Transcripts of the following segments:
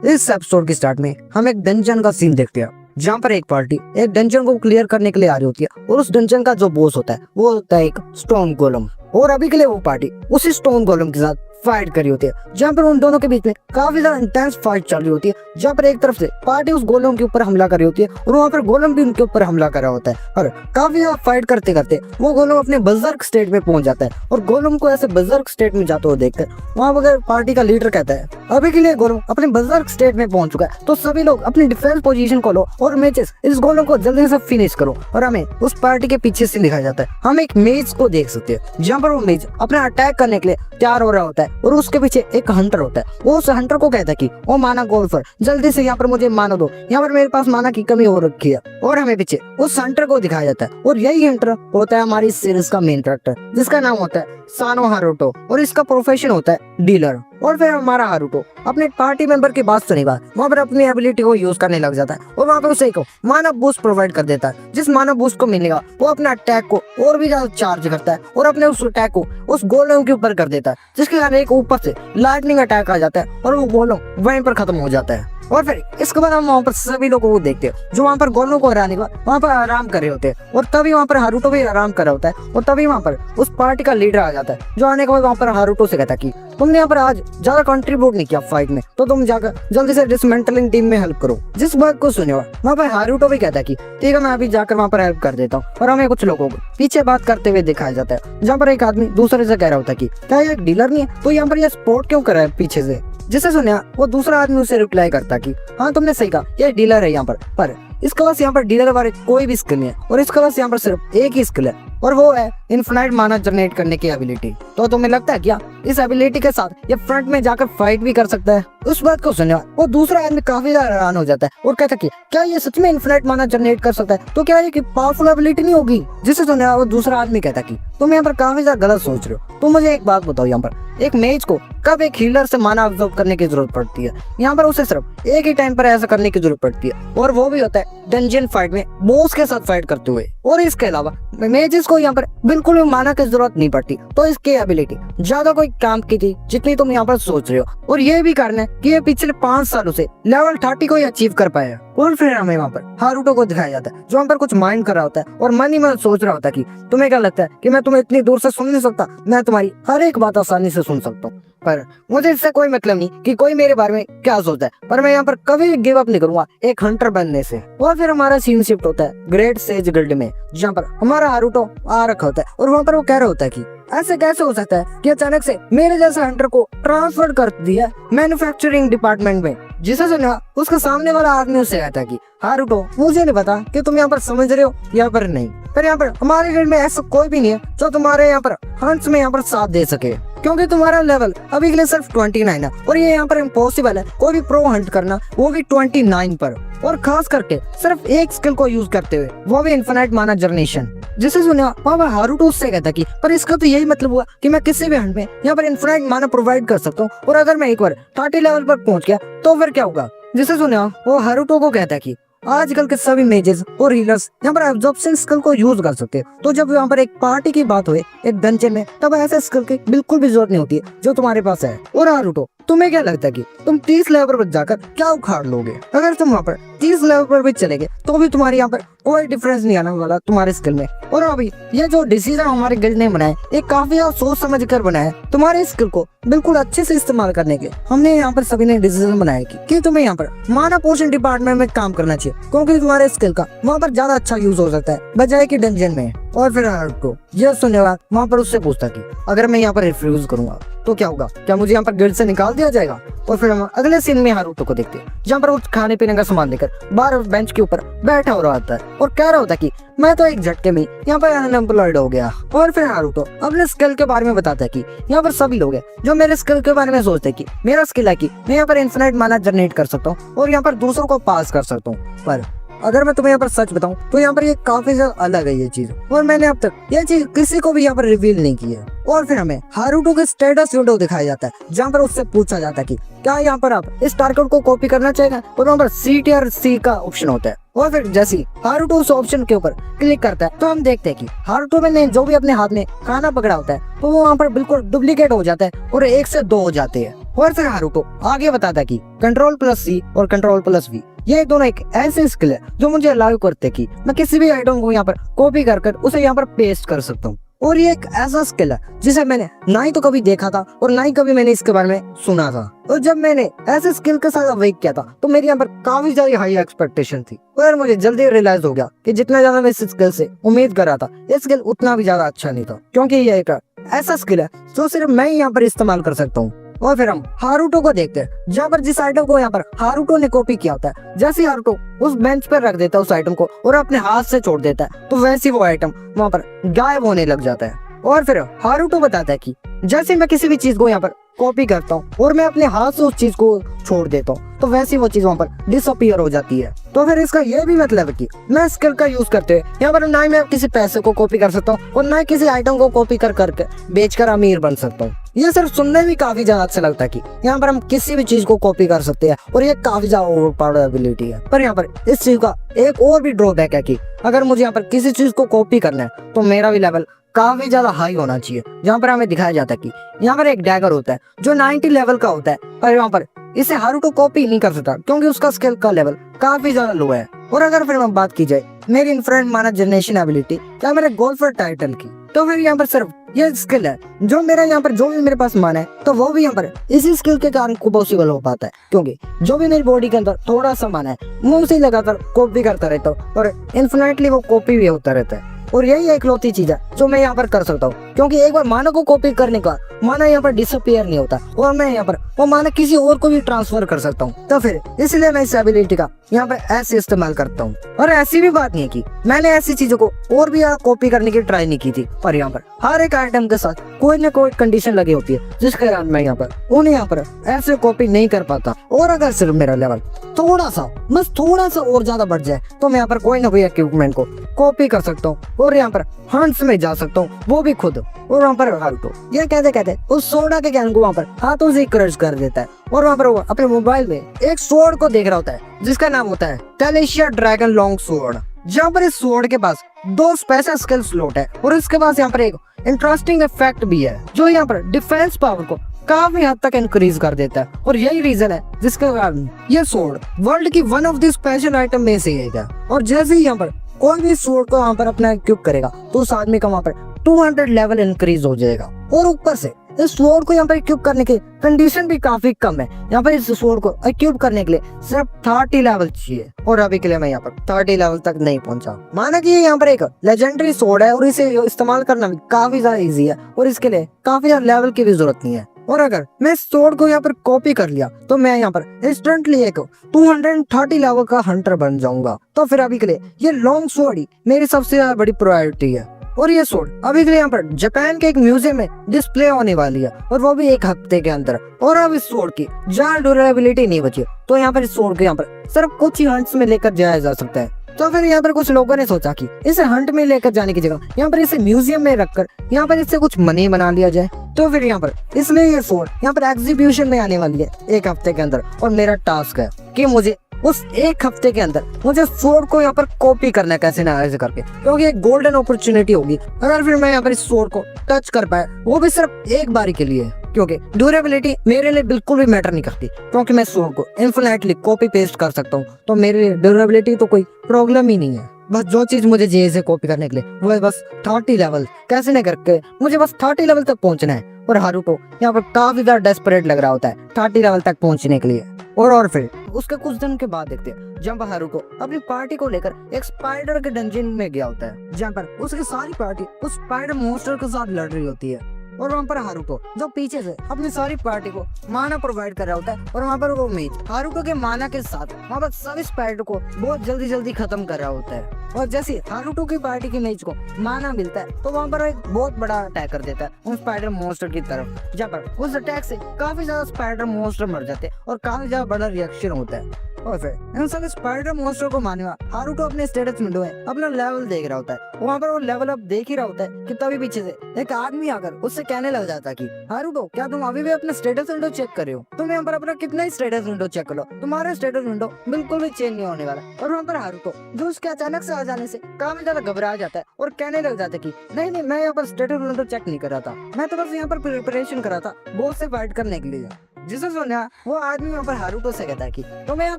इस एपिसोड के स्टार्ट में हम एक डंजन का सीन देखते हैं जहाँ पर एक पार्टी एक डंजन को क्लियर करने के लिए आ रही होती है और उस डंजन का जो बॉस होता है वो होता है एक स्टोन गोलम। और अभी के लिए वो पार्टी उसी स्टोन गोलम के साथ फाइट करी होती है, जहाँ पर उन दोनों के बीच में काफी ज्यादा इंटेंस फाइट चल रही होती है, जहाँ पर एक तरफ से पार्टी उस गोलम के ऊपर हमला कर रही होती है और वहाँ पर गोलम भी उनके ऊपर हमला कर रहा होता है। और काफी ज्यादा फाइट करते करते वो गोलम अपने बजर्क स्टेट में पहुंच जाता है और गोलम को ऐसे बजर्क स्टेट में जाते हुए देखकर वहाँ पर पार्टी का लीडर कहता है अभी के लिए गोलम अपने बजर्क स्टेट में पहुंच चुका है, तो सभी लोग अपनी डिफेंस पोजीशन को लो और मैचेस इस गोलम को जल्दी से फिनिश करो। और हमें उस पार्टी के पीछे से दिखाया जाता है, हम एक मेज को देख सकते हैं जहाँ पर वो मेज अपना अटैक करने के लिए तैयार हो रहा होता है और उसके पीछे एक हंटर होता है। वो उस हंटर को कहता है कि ओ माना गोल्फर जल्दी से यहाँ पर मुझे माना दो, यहाँ पर मेरे पास माना की कमी हो रखी है। और हमें पीछे उस हंटर को दिखाया जाता है और यही हंटर होता है हमारी सीरीज का मेन कैरेक्टर जिसका नाम होता है सानो हारुतो और इसका प्रोफेशन होता है डीलर। और फिर हमारा हारुतो अपने पार्टी मेंबर की बात सुनेगा, वहाँ पर अपनी एबिलिटी को यूज करने लग जाता है और वहाँ पर उसे एक मानव बूस्ट प्रोवाइड कर देता है। जिस मानव बूस्ट को मिलेगा वो अपना अटैक को और भी ज्यादा चार्ज करता है और अपने उस अटैक को उस गोलम के ऊपर कर देता है, जिसके कारण एक ऊपर से लाइटनिंग अटैक आ जाता है और वो गोलम वहीं पर खत्म हो जाता है। और फिर इसके बाद हम वहाँ पर सभी लोगों को देखते हैं जो वहाँ पर गोलों को हराने के बाद वहाँ पर आराम कर रहे होते हैं और तभी वहाँ पर हारुतो भी आराम कर रहा होता है। और तभी वहाँ पर उस पार्टी का लीडर आ जाता है जो आने के बाद वहाँ पर हारुतो से कहता है कि तुमने यहाँ पर आज ज्यादा कंट्रीब्यूट नहीं किया फाइट में, तो तुम जाकर जल्दी से डिसमेंटलिंग टीम में हेल्प करो। जिस बात को सुने वहाँ पर हारुतो भी कहता है कि ठीक है मैं अभी जाकर वहाँ पर हेल्प कर देता हूँ। और हमें कुछ लोगों को पीछे बात करते हुए दिखाया जाता है जहाँ पर एक आदमी दूसरे से कह रहा होता है कि क्या ये एक डीलर नहीं है तो यहाँ पर ये स्पोर्ट क्यों कर रहा है पीछे से। जिसे सुना वो दूसरा आदमी उसे रिप्लाई करता कि हाँ तुमने सही कहा ये डीलर है यहाँ पर इसके पास यहाँ पर डीलर वाले कोई भी स्किल नहीं है और इसके पास यहाँ पर सिर्फ एक ही स्किल है और वो है इनफिनाइट माना जनरेट करने की एबिलिटी। तो तुम्हें लगता है क्या इस एबिलिटी के साथ ये फ्रंट में जाकर फाइट भी कर सकता है। उस बात को सुनने वो दूसरा आदमी काफी ज्यादा हैरान हो जाता है और कहता है कि क्या ये सच में इनफिनाइट माना जनरेट कर सकता है, तो क्या ये पावरफुल एबिलिटी नहीं होगी। जिसे सुनने वो दूसरा आदमी कहता है कि तुम यहाँ पर काफी ज्यादा गलत सोच रहे हो। तो मुझे एक बात बताओ, यहाँ पर एक मेज को कब एक हीलर से माना ऑब्जर्व करने की जरूरत पड़ती है? यहाँ पर उसे सिर्फ एक ही टाइम पर ऐसा करने की जरूरत पड़ती है और वो भी होता है डंजन फाइट में बॉस के साथ फाइट करते हुए। और इसके अलावा मेजेस को यहाँ पर बिल्कुल भी माना की जरूरत नहीं पड़ती, तो इसकी एबिलिटी ज्यादा कोई काम की थी जितनी तुम यहाँ पर सोच रहे हो। और ये भी कारण है कि ये पिछले 5 सालों से लेवल 30 को ही अचीव कर पाया। और फिर हमें वहाँ पर हारुतो को दिखाया जाता है जो वहाँ पर कुछ माइंड कर रहा होता है और मन ही मन सोच रहा होता है कि तुम्हें क्या लगता है कि मैं तुम्हें इतनी दूर से सुन नहीं सकता, मैं तुम्हारी हर एक बात आसानी से सुन सकता हूँ, पर मुझे इससे कोई मतलब नहीं कि कोई मेरे बारे में क्या सोचता है, पर मैं यहाँ पर कभी गिव अप नहीं करूंगा एक हंटर बनने से। और फिर हमारा सीन शिफ्ट होता है ग्रेट सेज गिल्ड में जहाँ पर हमारा हारुतो आ रखा होता है और वहाँ पर वो कह रहा होता है कि ऐसे कैसे हो सकता है कि अचानक से मेरे जैसे हंटर को ट्रांसफर कर दिया मैन्युफैक्चरिंग डिपार्टमेंट में। जिसे सुना उसके सामने वाला आदमी उससे कहता है कि हारुतो मुझे नहीं पता कि तुम यहाँ पर समझ रहे हो या पर नहीं, पर यहाँ पर हमारे गिल्ड में ऐसा कोई भी नहीं है जो तुम्हारे यहाँ पर हंट्स में यहाँ पर साथ दे सके, क्योंकि तुम्हारा लेवल अभी के लिए सिर्फ 29 है और ये यहाँ पर इम्पॉसिबल है कोई भी प्रो हंट करना, वो भी 29 पर, और खास करके सिर्फ एक स्किल को यूज करते हुए, वो भी इनफिनाइट माना जनरेशन। जिसे सुना वहाँ हारुतो उससे कहता कि पर इसका तो यही मतलब हुआ कि मैं किसी भी हंट में यहाँ पर इनफिनाइट माना प्रोवाइड कर सकता हूँ और अगर मैं एक बार 30 लेवल पर पहुंच गया तो फिर क्या होगा। जिसे सुना वो हारुतो को कहता है कि आजकल के सभी मेजेस और हीलर्स यहाँ पर एब्जॉर्प्शन स्किल को यूज कर सकते हैं, तो जब यहाँ पर एक पार्टी की बात हुई एक डंजन में तब ऐसे स्किल की बिल्कुल भी जरूरत नहीं होती है जो तुम्हारे पास है। और हारुतो तुम्हें क्या लगता है कि तुम 30 लेवल पर जाकर क्या उखाड़ लोगे? अगर तुम वहाँ पर 30 लेवल पर भी चले गए तो भी तुम्हारे यहाँ पर कोई डिफरेंस नहीं आने वाला तुम्हारे स्किल में। और अभी ये जो डिसीजन हमारे गिल्ड ने बनाया ये काफी सोच समझ कर बनाया है तुम्हारे स्किल को बिल्कुल अच्छे से इस्तेमाल करने के। हमने यहाँ पर सभी ने डिसीजन बनाया कि तुम्हें यहाँ पर माना पोर्शन डिपार्टमेंट में काम करना चाहिए, क्योंकि तुम्हारे स्किल का वहाँ पर ज्यादा अच्छा यूज हो सकता है बजाय की डंजन में। और फिर हारुतो यह सुनने बाद वहाँ पर उससे पूछता कि अगर मैं यहाँ पर रिफ्यूज करूंगा तो क्या होगा, क्या मुझे यहाँ पर गिल्ड से निकाल दिया जाएगा? और फिर हम अगले सीन में हारुतो को देखते हैं जहाँ पर वो खाने पीने का सामान लेकर बाहर बेंच के ऊपर बैठा हो रहा होता है और कह रहा होता है कि मैं तो एक झटके में यहाँ पर अनएम्प्लॉयड हो गया। और फिर हारुतो अपने स्किल के बारे में बताता है कि यहाँ पर सभी लोग हैं जो मेरे स्किल के बारे में सोचते हैं कि मेरा स्किल है कि मैं यहाँ पर इनफिनाइट माना जनरेट कर सकता हूँ और यहाँ पर दूसरों को पास कर सकता हूँ। पर अगर मैं तुम्हें यहाँ पर सच बताऊं तो यहाँ पर ये काफी ज्यादा अलग है ये चीज, और मैंने अब तक ये चीज किसी को भी यहाँ पर रिवील नहीं की है। और फिर हमें हारुतो के स्टेटस विंडो दिखाया जाता है जहाँ पर उससे पूछा जाता है कि क्या यहाँ पर आप इस टारगेट को कॉपी करना चाहेगा, और वहाँ पर CTR-C का ऑप्शन होता है। और फिर जैसे हारुतो उस ऑप्शन के ऊपर क्लिक करता है तो हम देखते हैं कि हारुतो ने जो भी अपने हाथ में खाना पकड़ा होता है तो वो वहाँ पर बिल्कुल डुप्लीकेट हो जाता है और 1 से 2 हो जाते हैं। और फिर हारुतो आगे बताता कि Ctrl+C और Ctrl+V ये दोनों एक ऐसे स्किल है जो मुझे अलाउ करते कि मैं किसी भी आइटम को यहाँ पर कॉपी कर उसे यहाँ पर पेस्ट कर सकता हूँ। और ये एक ऐसा स्किल है जिसे मैंने ना ही तो कभी देखा था और ना ही कभी मैंने इसके बारे में सुना था। और जब मैंने ऐसे स्किल के साथ वेक किया था तो मेरे यहाँ पर काफी ज्यादा हाई एक्सपेक्टेशन थी और मुझे जल्दी रियलाइज हो गया कि जितना ज्यादा मैं इस स्किल से उम्मीद कर रहा था ये स्किल उतना भी ज्यादा अच्छा नहीं था, क्योंकि ये एक ऐसा स्किल है जो सिर्फ मैं ही यहाँ पर इस्तेमाल कर सकता हूँ। और फिर हम हारुतो को देखते हैं, जहाँ पर जिस आइटम को यहाँ पर हारुतो ने कॉपी किया होता है, जैसे हारुतो उस बेंच पर रख देता है उस आइटम को और अपने हाथ से छोड़ देता है तो वैसे वो आइटम वहाँ पर गायब होने लग जाता है। और फिर हारुतो बताता है कि जैसे मैं किसी भी चीज को यहाँ पर कॉपी करता हूँ और मैं अपने हाथ से उस चीज को छोड़ देता हूँ तो वैसी वो चीज वहाँ पर डिसअपीयर हो जाती है। तो फिर इसका ये भी मतलब है कि मैं स्किल का यूज करते हुए यहाँ पर ना ही मैं किसी पैसे को कॉपी कर सकता हूँ और ना ही किसी आइटम को कॉपी करके बेचकर अमीर बन सकता हूँ। ये सिर्फ सुनने में काफी ज्यादा अच्छा लगता है कि यहाँ पर हम किसी भी चीज को कॉपी कर सकते हैं और ये काफी ज्यादा ओवरपावर्ड एबिलिटी है। पर यहाँ पर इस चीज का एक और भी ड्रॉबैक है कि अगर मुझे यहाँ पर किसी चीज को कॉपी करना है तो मेरा भी लेवल काफी ज्यादा हाई होना चाहिए। जहाँ पर हमें दिखाया जाता है कि यहाँ पर एक डैगर होता है जो 90 लेवल का होता है, पर यहाँ पर इसे हारुतो कॉपी नहीं कर सकता क्योंकि उसका स्किल का लेवल काफी ज्यादा लो है। और अगर फिर हम बात की जाए मेरी इन्फ्रेंट माना जनरेशन एबिलिटी या मेरे गोल्फर टाइटल की, तो फिर यहाँ पर सिर्फ ये स्किल है जो मेरा यहाँ पर जो भी मेरे पास माना है तो वो भी यहाँ पर इसी स्किल के कारण पॉसिबल हो पाता है, क्योंकि जो भी मेरी बॉडी के अंदर थोड़ा सा माना है मैं उसे लगातार कॉपी करता रहता हूँ और इन्फिनिटली वो कॉपी भी होता रहता है। और यही एक इकलौती चीज है जो मैं यहाँ पर कर सकता हूँ, क्योंकि एक बार माना को कॉपी करने का माना यहाँ पर डिसअपीयर नहीं होता और मैं यहाँ पर वो माना किसी और को भी ट्रांसफर कर सकता हूँ। तो फिर इसलिए मैं इस एबिलिटी का यहाँ पर ऐसे इस्तेमाल करता हूँ। और ऐसी भी बात नहीं है कि मैंने ऐसी चीजों को और भी कॉपी करने की ट्राई नहीं की थी, पर यहाँ पर हर एक आइटम के साथ कोई न कोई कंडीशन लगी होती है जिसके कारण मैं यहाँ पर उन्हें यहाँ पर ऐसे कॉपी नहीं कर पाता। और अगर सिर्फ मेरा लेवल थोड़ा सा बस थोड़ा सा और ज्यादा बढ़ जाए तो मैं यहाँ पर कोई ना कोई इक्विपमेंट को कॉपी कर सकता हूँ और यहाँ पर हंट्स में जा सकता हूँ, वो भी खुद। और वहाँ पर हारुतो ये कहते कहते उस सोडा के कैन को वहाँ पर हाथों से क्रश कर देता है और वहाँ पर वो अपने मोबाइल में एक स्वॉर्ड को देख रहा होता है जिसका नाम होता है टेलेशिया ड्रैगन लॉन्ग स्वॉर्ड, जहाँ पर इस स्वॉर्ड के पास 2 स्पेशल स्किल स्लॉट है और इसके पास यहाँ पर एक इंटरेस्टिंग इफेक्ट भी है जो यहाँ पर डिफेंस पावर को काफी हद तक इंक्रीज कर देता है। और यही रीजन है जिसके कारण ये स्वॉर्ड वर्ल्ड की one of the special item में से एक है। और जैसे ही यहाँ पर कोई भी स्वॉर्ड को यहाँ पर अपना इक्विप करेगा तो उस आदमी का वहाँ पर 200 लेवल इंक्रीज हो जाएगा। और ऊपर से इस स्वॉर्ड को यहाँ पर इक्विप करने की कंडीशन भी काफी कम है। यहाँ पर इस स्वॉर्ड को इक्विप करने के लिए सिर्फ 30 लेवल चाहिए और अभी के लिए मैं यहाँ पर 30 लेवल तक नहीं पहुंचा। माना कि ये यहाँ पर एक लेजेंडरी स्वॉर्ड है और इसे इस्तेमाल करना भी काफी ज्यादा इजी है और इसके लिए काफी ज्यादा लेवल की भी जरूरत नहीं है। और अगर मैं इस स्वॉर्ड को यहाँ पर कॉपी कर लिया तो मैं यहाँ पर इंस्टेंटली एक 230 लेवल का हंटर बन जाऊंगा। तो फिर अभी के लिए ये लॉन्ग स्वॉर्ड ही मेरी सबसे ज्यादा बड़ी प्रायोरिटी है। और ये स्वॉर्ड अभी के लिए यहाँ पर जापान के एक म्यूजियम में डिस्प्ले होने वाली है और वो भी 1 हफ्ते के अंदर। और अब इस स्वॉर्ड की जहाँ ड्यूरेबिलिटी नहीं बची तो यहाँ पर इस स्वॉर्ड को यहाँ पर सिर्फ कुछ ही हंट्स में लेकर जाया जा सकता है। तो फिर यहाँ पर कुछ लोगों ने सोचा कि इसे हंट में लेकर जाने की जगह यहाँ पर इसे म्यूजियम में रखकर यहाँ पर इससे कुछ मनी बना लिया जाए। तो फिर यहाँ पर इसलिए ये स्वॉर्ड यहाँ पर एग्जीबिशन में आने वाली है 1 हफ्ते के अंदर और मेरा टास्क है कि मुझे उस 1 हफ्ते के अंदर मुझे स्वॉर्ड को यहाँ पर कॉपी करना है कैसे ना कैसे करके, क्योंकि एक गोल्डन अपॉर्चुनिटी होगी अगर फिर मैं यहाँ पर इस स्वॉर्ड को टच कर पाया, वो भी सिर्फ एक बारी के लिए, क्योंकि ड्यूरेबिलिटी मेरे लिए बिल्कुल भी मैटर नहीं करती क्योंकि मैं स्वॉर्ड को इनफिनिटली कॉपी पेस्ट कर सकता हूँ। तो मेरे लिए ड्यूरेबिलिटी तो कोई प्रॉब्लम ही नहीं है। बस जो चीज मुझे चाहिए से कॉपी करने के लिए वो है बस 30 लेवल कैसे न करके मुझे बस 30 लेवल तक पहुंचना है। और हारुतो यहाँ पर काफी ज्यादा डेस्परेट लग रहा होता है 30 लेवल तक पहुंचने के लिए। और फिर उसके कुछ दिन के बाद देखते हैं जब हारुतो अपनी पार्टी को लेकर एक स्पाइडर के डंजन में गया होता है, जहाँ पर उसकी सारी पार्टी उस स्पाइडर मॉन्स्टर के साथ लड़ रही होती है। और वहाँ पर हारुतो जो पीछे से अपनी सारी पार्टी को माना प्रोवाइड कर रहा होता है और वहाँ पर वो मेज हारुतो के माना के साथ वहाँ पर सभी स्पाइडर को बहुत जल्दी खत्म कर रहा होता है। और जैसे हारुतो की पार्टी की मेज को माना मिलता है तो वहाँ पर एक बहुत बड़ा अटैक कर देता है उन स्पाइडर मॉन्स्टर की तरफ, जहाँ पर उस अटैक से काफी ज्यादा स्पाइडर मॉन्स्टर मर जाते हैं और काफी ज्यादा बड़ा रिएक्शन होता है। और फिर इन सभी स्पाइडर मॉन्स्टर को मारने वाला हारुतो अपने स्टेटस विंडो में अपना लेवल देख रहा होता है। वहाँ पर वो लेवल अप देख ही रहा होता है कि तभी पीछे से एक आदमी आकर उससे कहने लग जाता है कि हारुतो क्या तुम अभी भी अपना स्टेटस विंडो चेक कर रहे हो? तुम यहाँ पर अपना कितना ही स्टेटस विंडो चेक कर लो, तुम्हारा स्टेटस विंडो बिल्कुल भी चेंज नहीं होने वाला। और वहाँ पर हारुतो जो उसके अचानक से आ जाने से काफी ज्यादा घबरा जाता है और कहने लग जाता है कि नहीं मैं यहाँ पर स्टेटस विंडो चेक नहीं कर रहा था, मैं तो बस यहाँ पर प्रिपरेशन कर रहा था बॉस से फाइट करने के लिए। जिसे सुना वो आदमी वहाँ पर हारुतो से कहता है कि तुम्हें यहाँ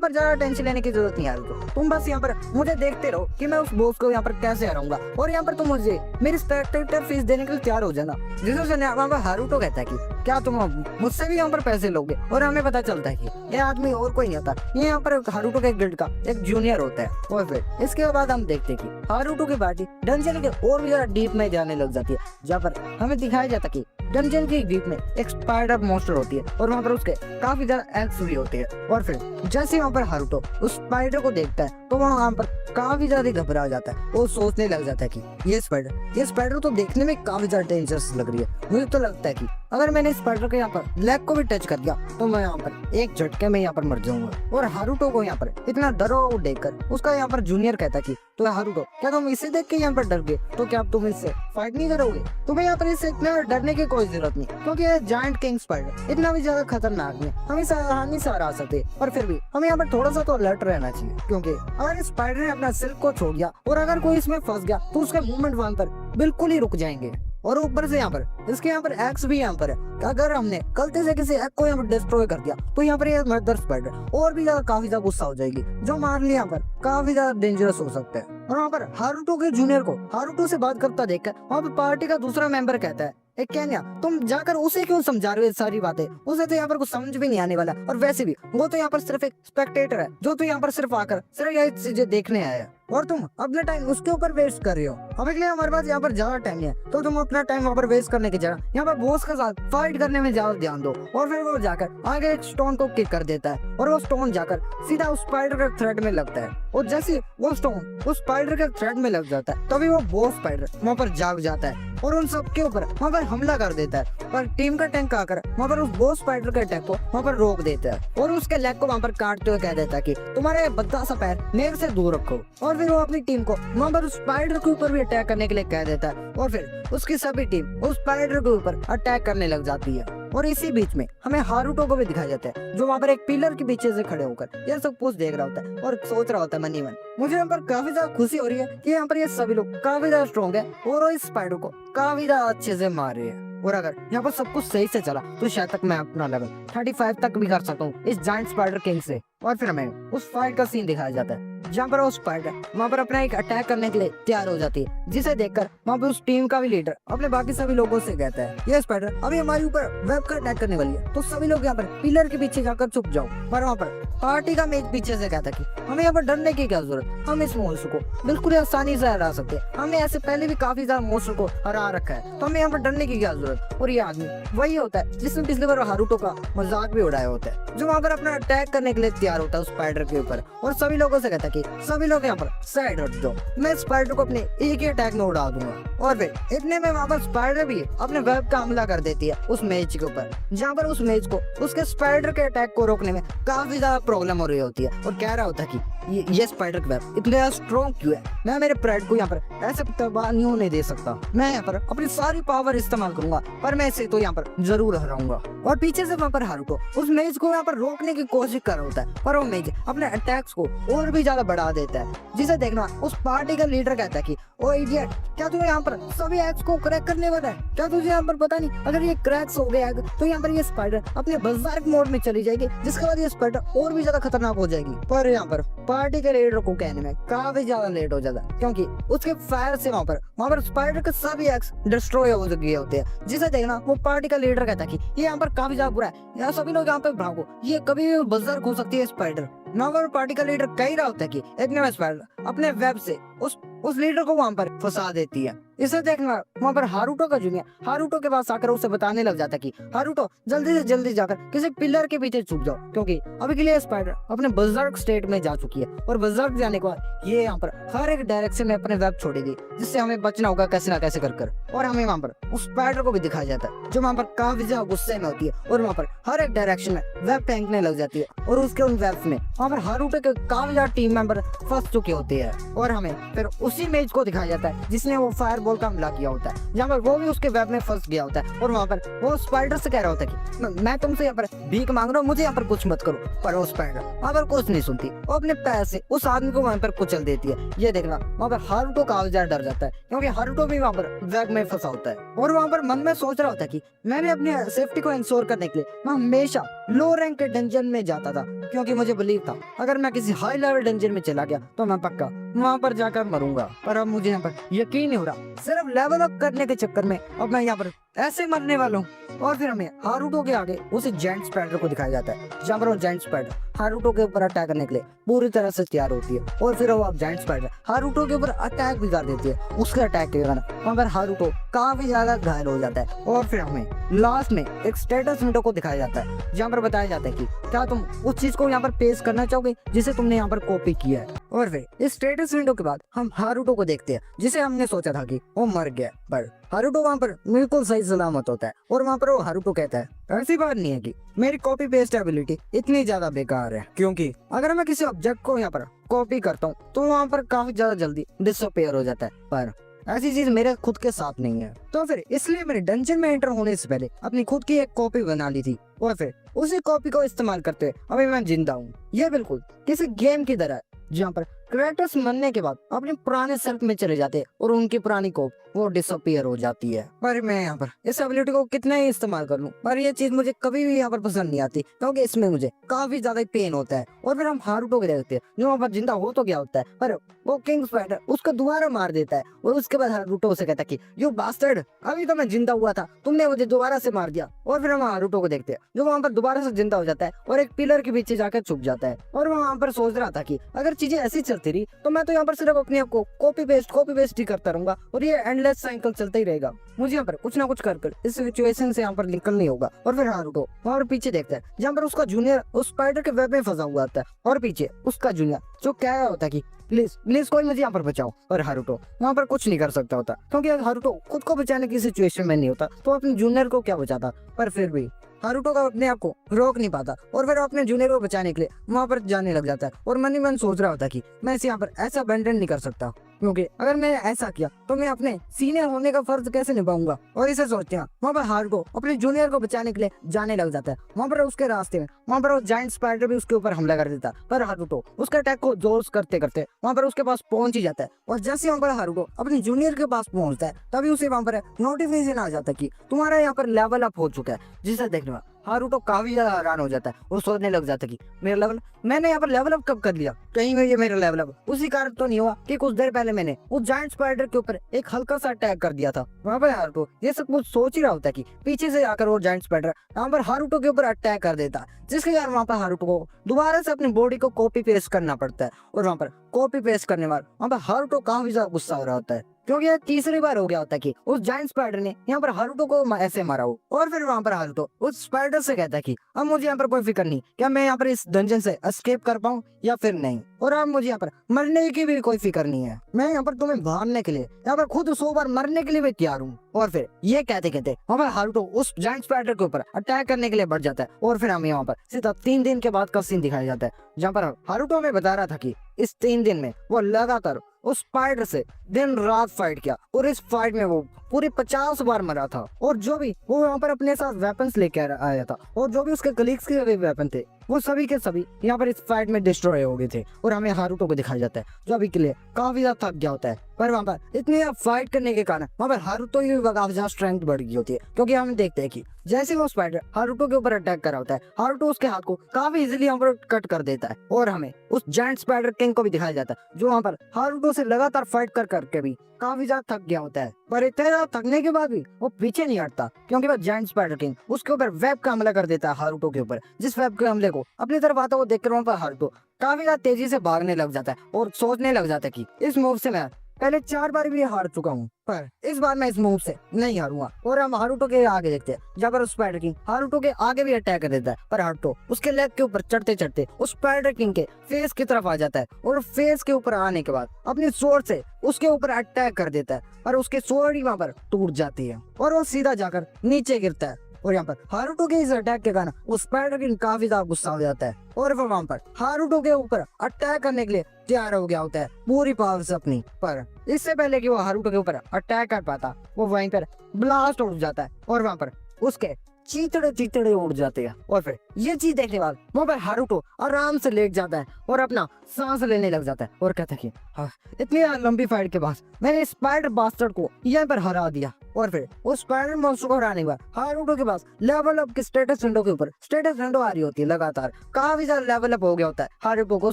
पर ज्यादा टेंशन लेने की जरूरत नहीं हारुतो, तुम बस यहाँ पर मुझे देखते रहो कि मैं उस बॉस को यहाँ पर कैसे हराऊंगा, और यहाँ पर तुम मुझे मेरी स्पेक्टेटर फीस देने के लिए तैयार हो जाना। जिसे सुना वहाँ पर हारुतो कहता है कि क्या तुम मुझसे भी यहाँ पर पैसे लोगे, और हमें पता चलता है कि ये आदमी और कोई नहीं होता, ये यहाँ पर हारुतो के गिल्ड का एक जूनियर होता है। और फिर इसके बाद हम देखते हैं कि हारुतो की पार्टी डंजन के और भी ज्यादा डीप में जाने लग जाती है, जहाँ पर हमें दिखाया जाता है कि डंजन की डीप में एक स्पाइडर मॉन्स्टर होती है और वहाँ पर उसके काफी ज्यादा एग्स भी होते हैं। और फिर जैसे वहाँ पर हारुतो उस स्पाइडर को देखता है तो वहाँ पर काफी ज्यादा घबरा जाता है, वो सोचने लग जाता है कि ये स्पाइडर तो देखने में काफी ज्यादा डेंजरस लग रही है। मुझे तो लगता है कि अगर मैंने स्पाइडर के यहाँ पर लेग को भी टच कर दिया तो मैं यहाँ पर एक झटके में यहाँ पर मर जाऊंगा। और हारुतो को यहाँ पर इतना डरा हुआ देखकर उसका यहाँ पर जूनियर कहता है कि तो हारुतो क्या तुम इसे देख के यहाँ पर डर गए, तो क्या तुम इससे फाइट नहीं करोगे? तुम्हें यहाँ पर इससे इतना डरने की कोई जरूरत नहीं, क्योंकि ये जायंट किंग स्पाइडर इतना भी ज्यादा खतरनाक नहीं, हम इसे आसानी से हरा सकते। और फिर भी हमें यहाँ पर थोड़ा सा तो अलर्ट रहना चाहिए, क्योंकि अगर इस स्पाइडर ने अपना सिल्क को छोड़ दिया और अगर कोई इसमें फंस गया तो उसके मूवमेंट वहां पर बिल्कुल ही रुक जाएंगे। और ऊपर से यहाँ पर इसके यहाँ पर एक्स भी यहाँ पर है, अगर हमने गलती से किसी एक्स को यहाँ पर डिस्ट्रॉय कर दिया तो यहाँ पर ये मदर स्पाइडर और भी ज्यादा काफी ज्यादा गुस्सा हो जाएगी, जो हमारे लिए यहाँ पर काफी ज्यादा डेंजरस हो सकता है। और वहाँ पर हारुतो के जूनियर को हारुतो से बात करता देखकर वहाँ पर पार्टी का दूसरा मेंबर कहता है केन्या तुम जाकर उसे क्यों समझा रहे हो सारी बातें, उसे तो यहाँ पर कुछ समझ भी नहीं आने वाला, और वैसे भी वो तो यहाँ पर सिर्फ एक स्पेक्टेटर है जो तो यहाँ पर सिर्फ आकर सिर्फ यही चीजें देखने आया है, और तुम अपना टाइम उसके ऊपर वेस्ट कर रहे हो। अभी के लिए हमारे पास यहाँ पर ज्यादा टाइम है, तो तुम अपना टाइम वहाँ पर वेस्ट करने की जगह यहाँ पर बॉस के साथ फाइट करने में ज्यादा ध्यान दो। और फिर वो जाकर आगे एक स्टोन को किक कर देता है और वो स्टोन जाकर सीधा उस स्पाइडर के थ्रेड में लगता है, और जैसे वो स्टोन उस स्पाइडर के थ्रेड में लग जाता है तभी वो बॉस स्पाइडर वहाँ पर जाग जाता है और उन सब के ऊपर वहाँ पर हमला कर देता है। पर टीम का टैंक आकर वहाँ पर उस बॉस स्पाइडर के अटैक को वहाँ पर रोक देता है और उसके लेग को वहाँ पर काटते हुए कह देता है कि तुम्हारे भद्दा सा पैर मेरे से दूर रखो। और फिर वो अपनी टीम को वहाँ पर उस स्पाइडर के ऊपर भी अटैक करने के लिए कह देता है, और फिर उसकी सभी टीम उस स्पाइडर के ऊपर अटैक करने लग जाती है। और इसी बीच में हमें हारुतो को भी दिखाया जाता है, जो वहाँ पर एक पिलर के पीछे से खड़े होकर यह सब कुछ देख रहा होता है और सोच रहा होता है मन ही मन। मुझे यहाँ पर काफी ज्यादा खुशी हो रही है कि यहाँ पर ये सभी लोग काफी ज्यादा स्ट्रॉन्ग है और इस स्पाइडर को काफी ज्यादा अच्छे से मार रहे हैं। और अगर यहाँ पर सब कुछ सही से चला तो शायद तक मैं अपना लेवल 35 तक भी कर सकता हूँ इस जायंट स्पाइडर किंग से। और फिर हमें उस फाइट का सीन दिखाया जाता है जहाँ पर वो स्पाइडर वहाँ पर अपना एक अटैक करने के लिए तैयार हो जाती है, जिसे देखकर वहाँ पर उस टीम का भी लीडर अपने बाकी सभी लोगों से कहता है ये स्पाइडर अभी हमारे ऊपर वेब का अटैक करने वाली है, तो सभी लोग यहाँ पर पिलर के पीछे जाकर छुप जाओ। पर वहाँ पर पार्टी का मेज पीछे से कहता कि हमें यहाँ पर डरने की क्या जरूरत, हम इस मॉन्स्टर को बिल्कुल आसानी से हरा सकते हैं, हमने ऐसे पहले भी काफी ज्यादा मॉन्स्टर को हरा रखा है, तो हमें यहाँ पर डरने की क्या जरूरत। और ये आदमी वही होता है जिसने पिछली बार हारुतो का मजाक भी उड़ाया होता है, जो वहाँ पर अपना अटैक करने के लिए तैयार होता है उस स्पाइडर के ऊपर, और सभी लोगों से कहता है कि सभी लोग यहाँ पर साइड हट जाओ, मैं स्पाइडर को अपने एक ही अटैक में उड़ा दूंगा। और फिर इतने में वहाँ पर स्पाइडर भी अपने वेब का हमला कर देती है उस मेज के ऊपर, जहाँ पर उस मेज को उसके स्पाइडर के अटैक को रोकने में काफी ज्यादा प्रॉब्लम हो रही होती है, और कह रहा होता है कि ये स्पाइडर का वेब इतना स्ट्रॉन्ग क्यों है, मैं मेरे प्राइड को यहाँ पर ऐसे तबाह नहीं होने दे सकता, मैं यहाँ पर अपनी सारी पावर इस्तेमाल करूंगा, पर मैं इसे तो यहाँ पर जरूर हराऊंगा। और पीछे से वहाँ पर हारुतो उस मेज को यहाँ पर रोकने की कोशिश कर रहा होता है, पर वो मेज अपने अटैक्स को और भी ज्यादा बढ़ा देता है, जिसे देखना उस पार्टी का लीडर कहता है कि ओ इडियट, क्या तू यहाँ पर सभी एग्स को क्रैक करने वाला है, क्या तुझे यहाँ पर पता नहीं अगर ये क्रैक्स हो गए एग तो यहाँ पर ये स्पाइडर अपने बर्ज़र्क मोड में चली जाएगी, जिसके बाद ये स्पाइडर और भी ज्यादा खतरनाक हो जाएगी। पर यहाँ पर पार्टी के लीडर को कहने में काफी ज्यादा लेट हो जाता है, क्योंकि उसके फायर से वहाँ पर स्पाइडर के सभी एग्स डिस्ट्रॉय हो गए होते हैं, जिसे देखना वो पार्टी का लीडर कहता है कि ये यहाँ पर काफी ज्यादा बुरा है, यहाँ सभी लोग यहाँ पे भागो, ये कभी भी बर्ज़र्क हो सकती है स्पाइडर। नॉर्मल पार्टी का लीडर कह रहा होता है कि एक नया स्पाइडर अपने वेब से उस लीडर को वहां पर फंसा देती है। इसे देखना वहां पर हारुतो का जूनियर हारुतो के पास आकर उसे बताने लग जाता है कि हारुतो जल्दी से जल्दी जाकर किसी पिलर के पीछे छुप जाओ, क्योंकि अभी के लिए स्पाइडर अपने बर्ज़र्क स्टेट में जा चुकी है, और बर्ज़र्क जाने के बाद ये यहाँ पर हर एक डायरेक्शन में अपने वेब छोड़ेगी, जिससे हमें बचना होगा कैसे ना कैसे कर। और हमें वहाँ पर उस स्पाइडर को भी दिखाया जाता है, जो वहाँ पर काफी ज्यादा गुस्से में होती है और वहाँ पर हर एक डायरेक्शन में वेब फेंकने लग जाती है, और उसके उन वेब्स में वहाँ पर हारुतो के काफी ज्यादा टीम मेंबर फंस चुके होते हैं। और हमें फिर उसी मेज को दिखाया जाता है जिसने वो फायरबॉल का हमला किया होता है, जहाँ पर वो भी उसके वेब में फंस गया होता है, और वहाँ पर वो स्पाइडर से कह रहा होता है कि मैं तुमसे यहाँ पर भीख मांग रहा हूँ, मुझे यहाँ पर कुछ मत करो। पर वो स्पाइडर वहाँ पर कुछ नहीं सुनती, वो अपने पैर से उस आदमी को वहाँ पर कुचल देती है। ये देखना वहाँ पर हारुतो काफी ज्यादा डर जाता है, क्योंकि हारुतो भी वहाँ पर वेब में फंसा होता है, और वहाँ पर मन में सोच रहा होता है कि मैंने अपनी सेफ्टी को इंश्योर करने के लिए मैं हमेशा लो रैंक के डंजन में जाता था, क्योंकि मुझे बिलीव था अगर मैं किसी हाई लेवल डंजन में चला गया तो मैं पक्का वहाँ पर जाकर मरूंगा। पर अब मुझे यहाँ पर यकीन नहीं हो रहा, सिर्फ लेवल अप करने के चक्कर में अब मैं यहाँ पर ऐसे मरने वाला हूँ। और फिर हमें हारूटो के आगे उस जायंट स्पाइडर को दिखाया जाता है, जहाँ पर वो जायंट स्पाइडर हारूटो के ऊपर अटैक करने के लिए पूरी तरह से तैयार होती है। और फिर वो जायंट स्पाइडर हारूटो के ऊपर अटैक भी कर देती है। उसके अटैक के कारण वहाँ पर हारूटो काफी ज्यादा घायल हो जाता है। और फिर हमें लास्ट में एक स्टेटस विंडो को दिखाया जाता है, जहाँ पर बताया जाता है कि क्या तुम उस चीज को यहाँ पर पेश करना चाहोगे जिसे तुमने यहाँ पर कॉपी किया है। और फिर इस स्टेटस विंडो के बाद हम हारूटो को देखते हैं, जिसे हमने सोचा था कि वो मर गया, पर हारूटो वहाँ पर बिल्कुल सही सलामत होता है। और वहाँ पर वो हारूटो कहता है ऐसी बात नहीं है कि मेरी कॉपी पेस्ट एबिलिटी इतनी ज्यादा बेकार है, क्योंकि अगर मैं किसी ऑब्जेक्ट को यहाँ पर कॉपी करता हूँ तो वहाँ पर काफी ज्यादा जल्दी डिसअपेयर हो जाता है, पर ऐसी चीज मेरे खुद के साथ नहीं है। तो फिर इसलिए मैंने डंजन में एंटर होने से पहले अपनी खुद की एक कॉपी बना ली थी, और फिर उसी कॉपी को इस्तेमाल करते हुए अभी मैं जिंदा हूँ। यह बिल्कुल किसी गेम की तरह है, जहाँ पर कैरेक्टर्स मरने के बाद अपने पुराने सेल्फ में चले जाते हैं और उनकी पुरानी कॉपी वो डिसअपियर हो जाती है। पर मैं यहाँ पर इस एबिलिटी को कितना ही इस्तेमाल कर लूं, पर ये चीज मुझे कभी भी यहाँ पर पसंद नहीं आती, क्योंकि इसमें मुझे काफी ज्यादा पेन होता है। और फिर हम हारूटो को देखते हैं, जो वहाँ पर जिंदा हो तो गया होता है, पर वो किंग स्पाइडर उसको दोबारा मार देता है। और उसके बाद हारूटो उसे कहता है कि यू बास्टर्ड, अभी तो मैं जिंदा हुआ था, तुमने मुझे दोबारा से मार दिया। और फिर हम हारूटो को देखते हैं, जो वहाँ पर दोबारा से जिंदा हो जाता है और एक पिलर के पीछे जाकर छुप जाता है। और वो वहाँ पर सोच रहा था कि अगर चीजें ऐसी चलती रही तो मैं तो यहाँ पर सिर्फ अपने आप को कॉपी पेस्ट ही करता रहूंगा और ये एंडलेस साइकिल चलता ही रहेगा। मुझे यहाँ पर कुछ ना कुछ कर इस सिचुएशन से यहाँ पर निकलनी होगा। और फिर हारूटो वहाँ पर पीछे देखता है, जहाँ पर उसका जूनियर उस स्पाइडर के वेब में फंसा हुआ होता है, और पीछे उसका जूनियर जो कह रहा होता है कि प्लीज प्लीज कोई मुझे यहाँ पर बचाओ। और हारूटो वहाँ पर कुछ नहीं कर सकता होता, क्योंकि हारूटो खुद को बचाने की सिचुएशन में नहीं होता तो अपने जूनियर को क्या बचाता। पर फिर भी हारूटो का अपने आप को रोक नहीं पाता, और फिर अपने जूनियर को बचाने के लिए वहाँ पर जाने लग जाता है। और मन ही मन सोच रहा होता कि मैं इसे यहाँ पर ऐसा अबैंडन नहीं कर सकता, क्योंकि अगर मैंने ऐसा किया तो मैं अपने सीनियर होने का फर्ज कैसे निभाऊंगा। और इसे सोचते हैं वहाँ पर हारूटो अपने जूनियर को बचाने के लिए जाने लग जाता है। वहाँ पर उसके रास्ते में वहाँ पर वो जायंट स्पाइडर भी उसके ऊपर हमला कर देता है, पर हारूटो उसके अटैक को जोर करते करते वहाँ पर उसके पास पहुंच ही जाता है। और जैसे वहाँ पर हारूटो अपने जूनियर के पास पहुंचता है, तभी उसे वहाँ पर नोटिफिकेशन आ जाता है कि तुम्हारा यहाँ पर लेवल अप हो चुका है। जिसे देखने में हारूटो काफी ज्यादा हैरान हो जाता है। वो सोचने लग जाता है कि मेरा लेवल, मैंने यहाँ पर लेवल अप कब कर लिया, कहीं ये मेरा लेवल अप उसी कारण तो नहीं हुआ कि कुछ देर पहले मैंने उस जायंट स्पाइडर के ऊपर एक हल्का सा अटैक कर दिया था। वहाँ पर हारूटो ये सब कुछ सोच ही रहा होता है कि पीछे से आकर वो जायंट स्पाइडर यहाँ पर हारूटो के ऊपर अटैक कर देता, जिसके कारण वहाँ पर हारूटो को दोबारा से अपनी बॉडी को कॉपी पेस्ट करना पड़ता है। और वहाँ पर कॉपी पेस्ट करने वाला वहाँ पर हारूटो काफी ज्यादा गुस्सा हो रहा होता है, क्योंकि ये तीसरी बार हो गया होता है कि उस जायंट स्पाइडर ने यहाँ पर हारूटो को ऐसे मारा हो। और फिर वहाँ पर हारूटो उस स्पाइडर से कहता है कि अब मुझे यहाँ पर कोई फिक्र नहीं, क्या मैं यहाँ पर इस डंजन से एस्केप कर पाऊँ या फिर नहीं, और अब मुझे यहाँ पर मरने की भी कोई फिक्र नहीं है, मैं यहाँ पर तुम्हें मारने के लिए यहाँ पर खुद 100 बार मरने के लिए भी तैयार हूँ। और फिर ये कहते कहते वहाँ पर हारूटो उस जायंट स्पाइडर के ऊपर अटैक करने के लिए बढ़ जाता है। और फिर हमें यहाँ पर सीधा 3 दिन के बाद का सीन दिखाया जाता है, जहाँ पर हारूटो हमें बता रहा था कि इस 3 दिन में वो लगातार उस स्पाइडर से दिन रात फाइट किया, और इस फाइट में वो पूरे 50 बार मरा था। और जो भी वो वहाँ पर अपने साथ वेपन्स लेके आया था, और जो भी उसके कलीग्स के भी वेपन थे, वो सभी के सभी यहाँ पर इस फाइट में डिस्ट्रॉय हो गए थे। और हमें हारूटो को दिखाया जाता है, जो अभी के लिए काफी ज्यादा थक गया होता है, पर वहाँ पर इतनी फाइट करने के कारण वहाँ पर हारूटो की भी काफी ज्यादा स्ट्रेंथ बढ़ गई होती है। क्योंकि हम देखते हैं कि जैसे वो स्पाइडर हारूटो के ऊपर अटैक कर रहा होता है, हारूटो उसके हाथ को काफी इजीली यहाँ पर कट कर देता है। और हमें उस जायंट स्पाइडर किंग को भी दिखाया जाता है, जो वहाँ पर हारूटो से लगातार फाइट कर करके भी काफी ज्यादा थक गया होता है। पर इतने ज्यादा थकने के बाद भी वो पीछे नहीं हटता, क्योंकि वो जायंट स्पाइडर किंग उसके ऊपर वेब का हमला कर देता है हारूटो के ऊपर। जिस वेब के हमले को अपनी तरफ आता वो देखकर वहाँ पर हारूटो काफी ज्यादा तेजी से भागने लग जाता है, और सोचने लग जाता है कि इस मूव से मैं पहले 4 बार भी हार चुका हूँ, पर इस बार मैं इस मूव से नहीं हारूंगा। और हम हारूटो के आगे देखते हैं, जहाँ पर स्पाइडर किंग हारूटो के आगे भी अटैक कर देता है, पर हारूटो उसके लेग के ऊपर चढ़ते चढ़ते उस स्पाइडर किंग के फेस की तरफ आ जाता है, और फेस के ऊपर आने के बाद अपनी स्वॉर्ड से उसके ऊपर अटैक कर देता है, और उसके स्वॉर्ड ही वहाँ पर टूट जाती है और वो सीधा जाकर नीचे गिरता है। और यहाँ पर हारूटो के इस अटैक के कारण वो स्पाइडर किंग काफी ज्यादा गुस्सा हो जाता है, और वो वहाँ पर हारूटो के ऊपर अटैक करने के लिए तैयार हो गया होता है पूरी पावर से अपनी। पर इससे पहले कि वो हारूटो के ऊपर अटैक कर पाता, वो वहीं पर ब्लास्ट उठ जाता है, और वहाँ पर उसके चीतड़े चीतड़े उड़ जाते हैं। और फिर ये चीज देखने बाद वहाँ पर हारुतो आराम से लेट जाता है और अपना सांस लेने लग जाता है और कहता है कि हाँ, इतनी लंबी फाइट के बाद मैंने स्पाइडर बास्टर्ड को यहाँ पर हरा दिया। और फिर उस स्पाइडर मॉन्स्टर को हराने के बाद हारुतो के पास लेवल अप के स्टेटस विंडो के ऊपर स्टेटस विंडो आ रही होती है लगातार। काफी ज्यादा लेवल अप हो गया होता है हारुतो को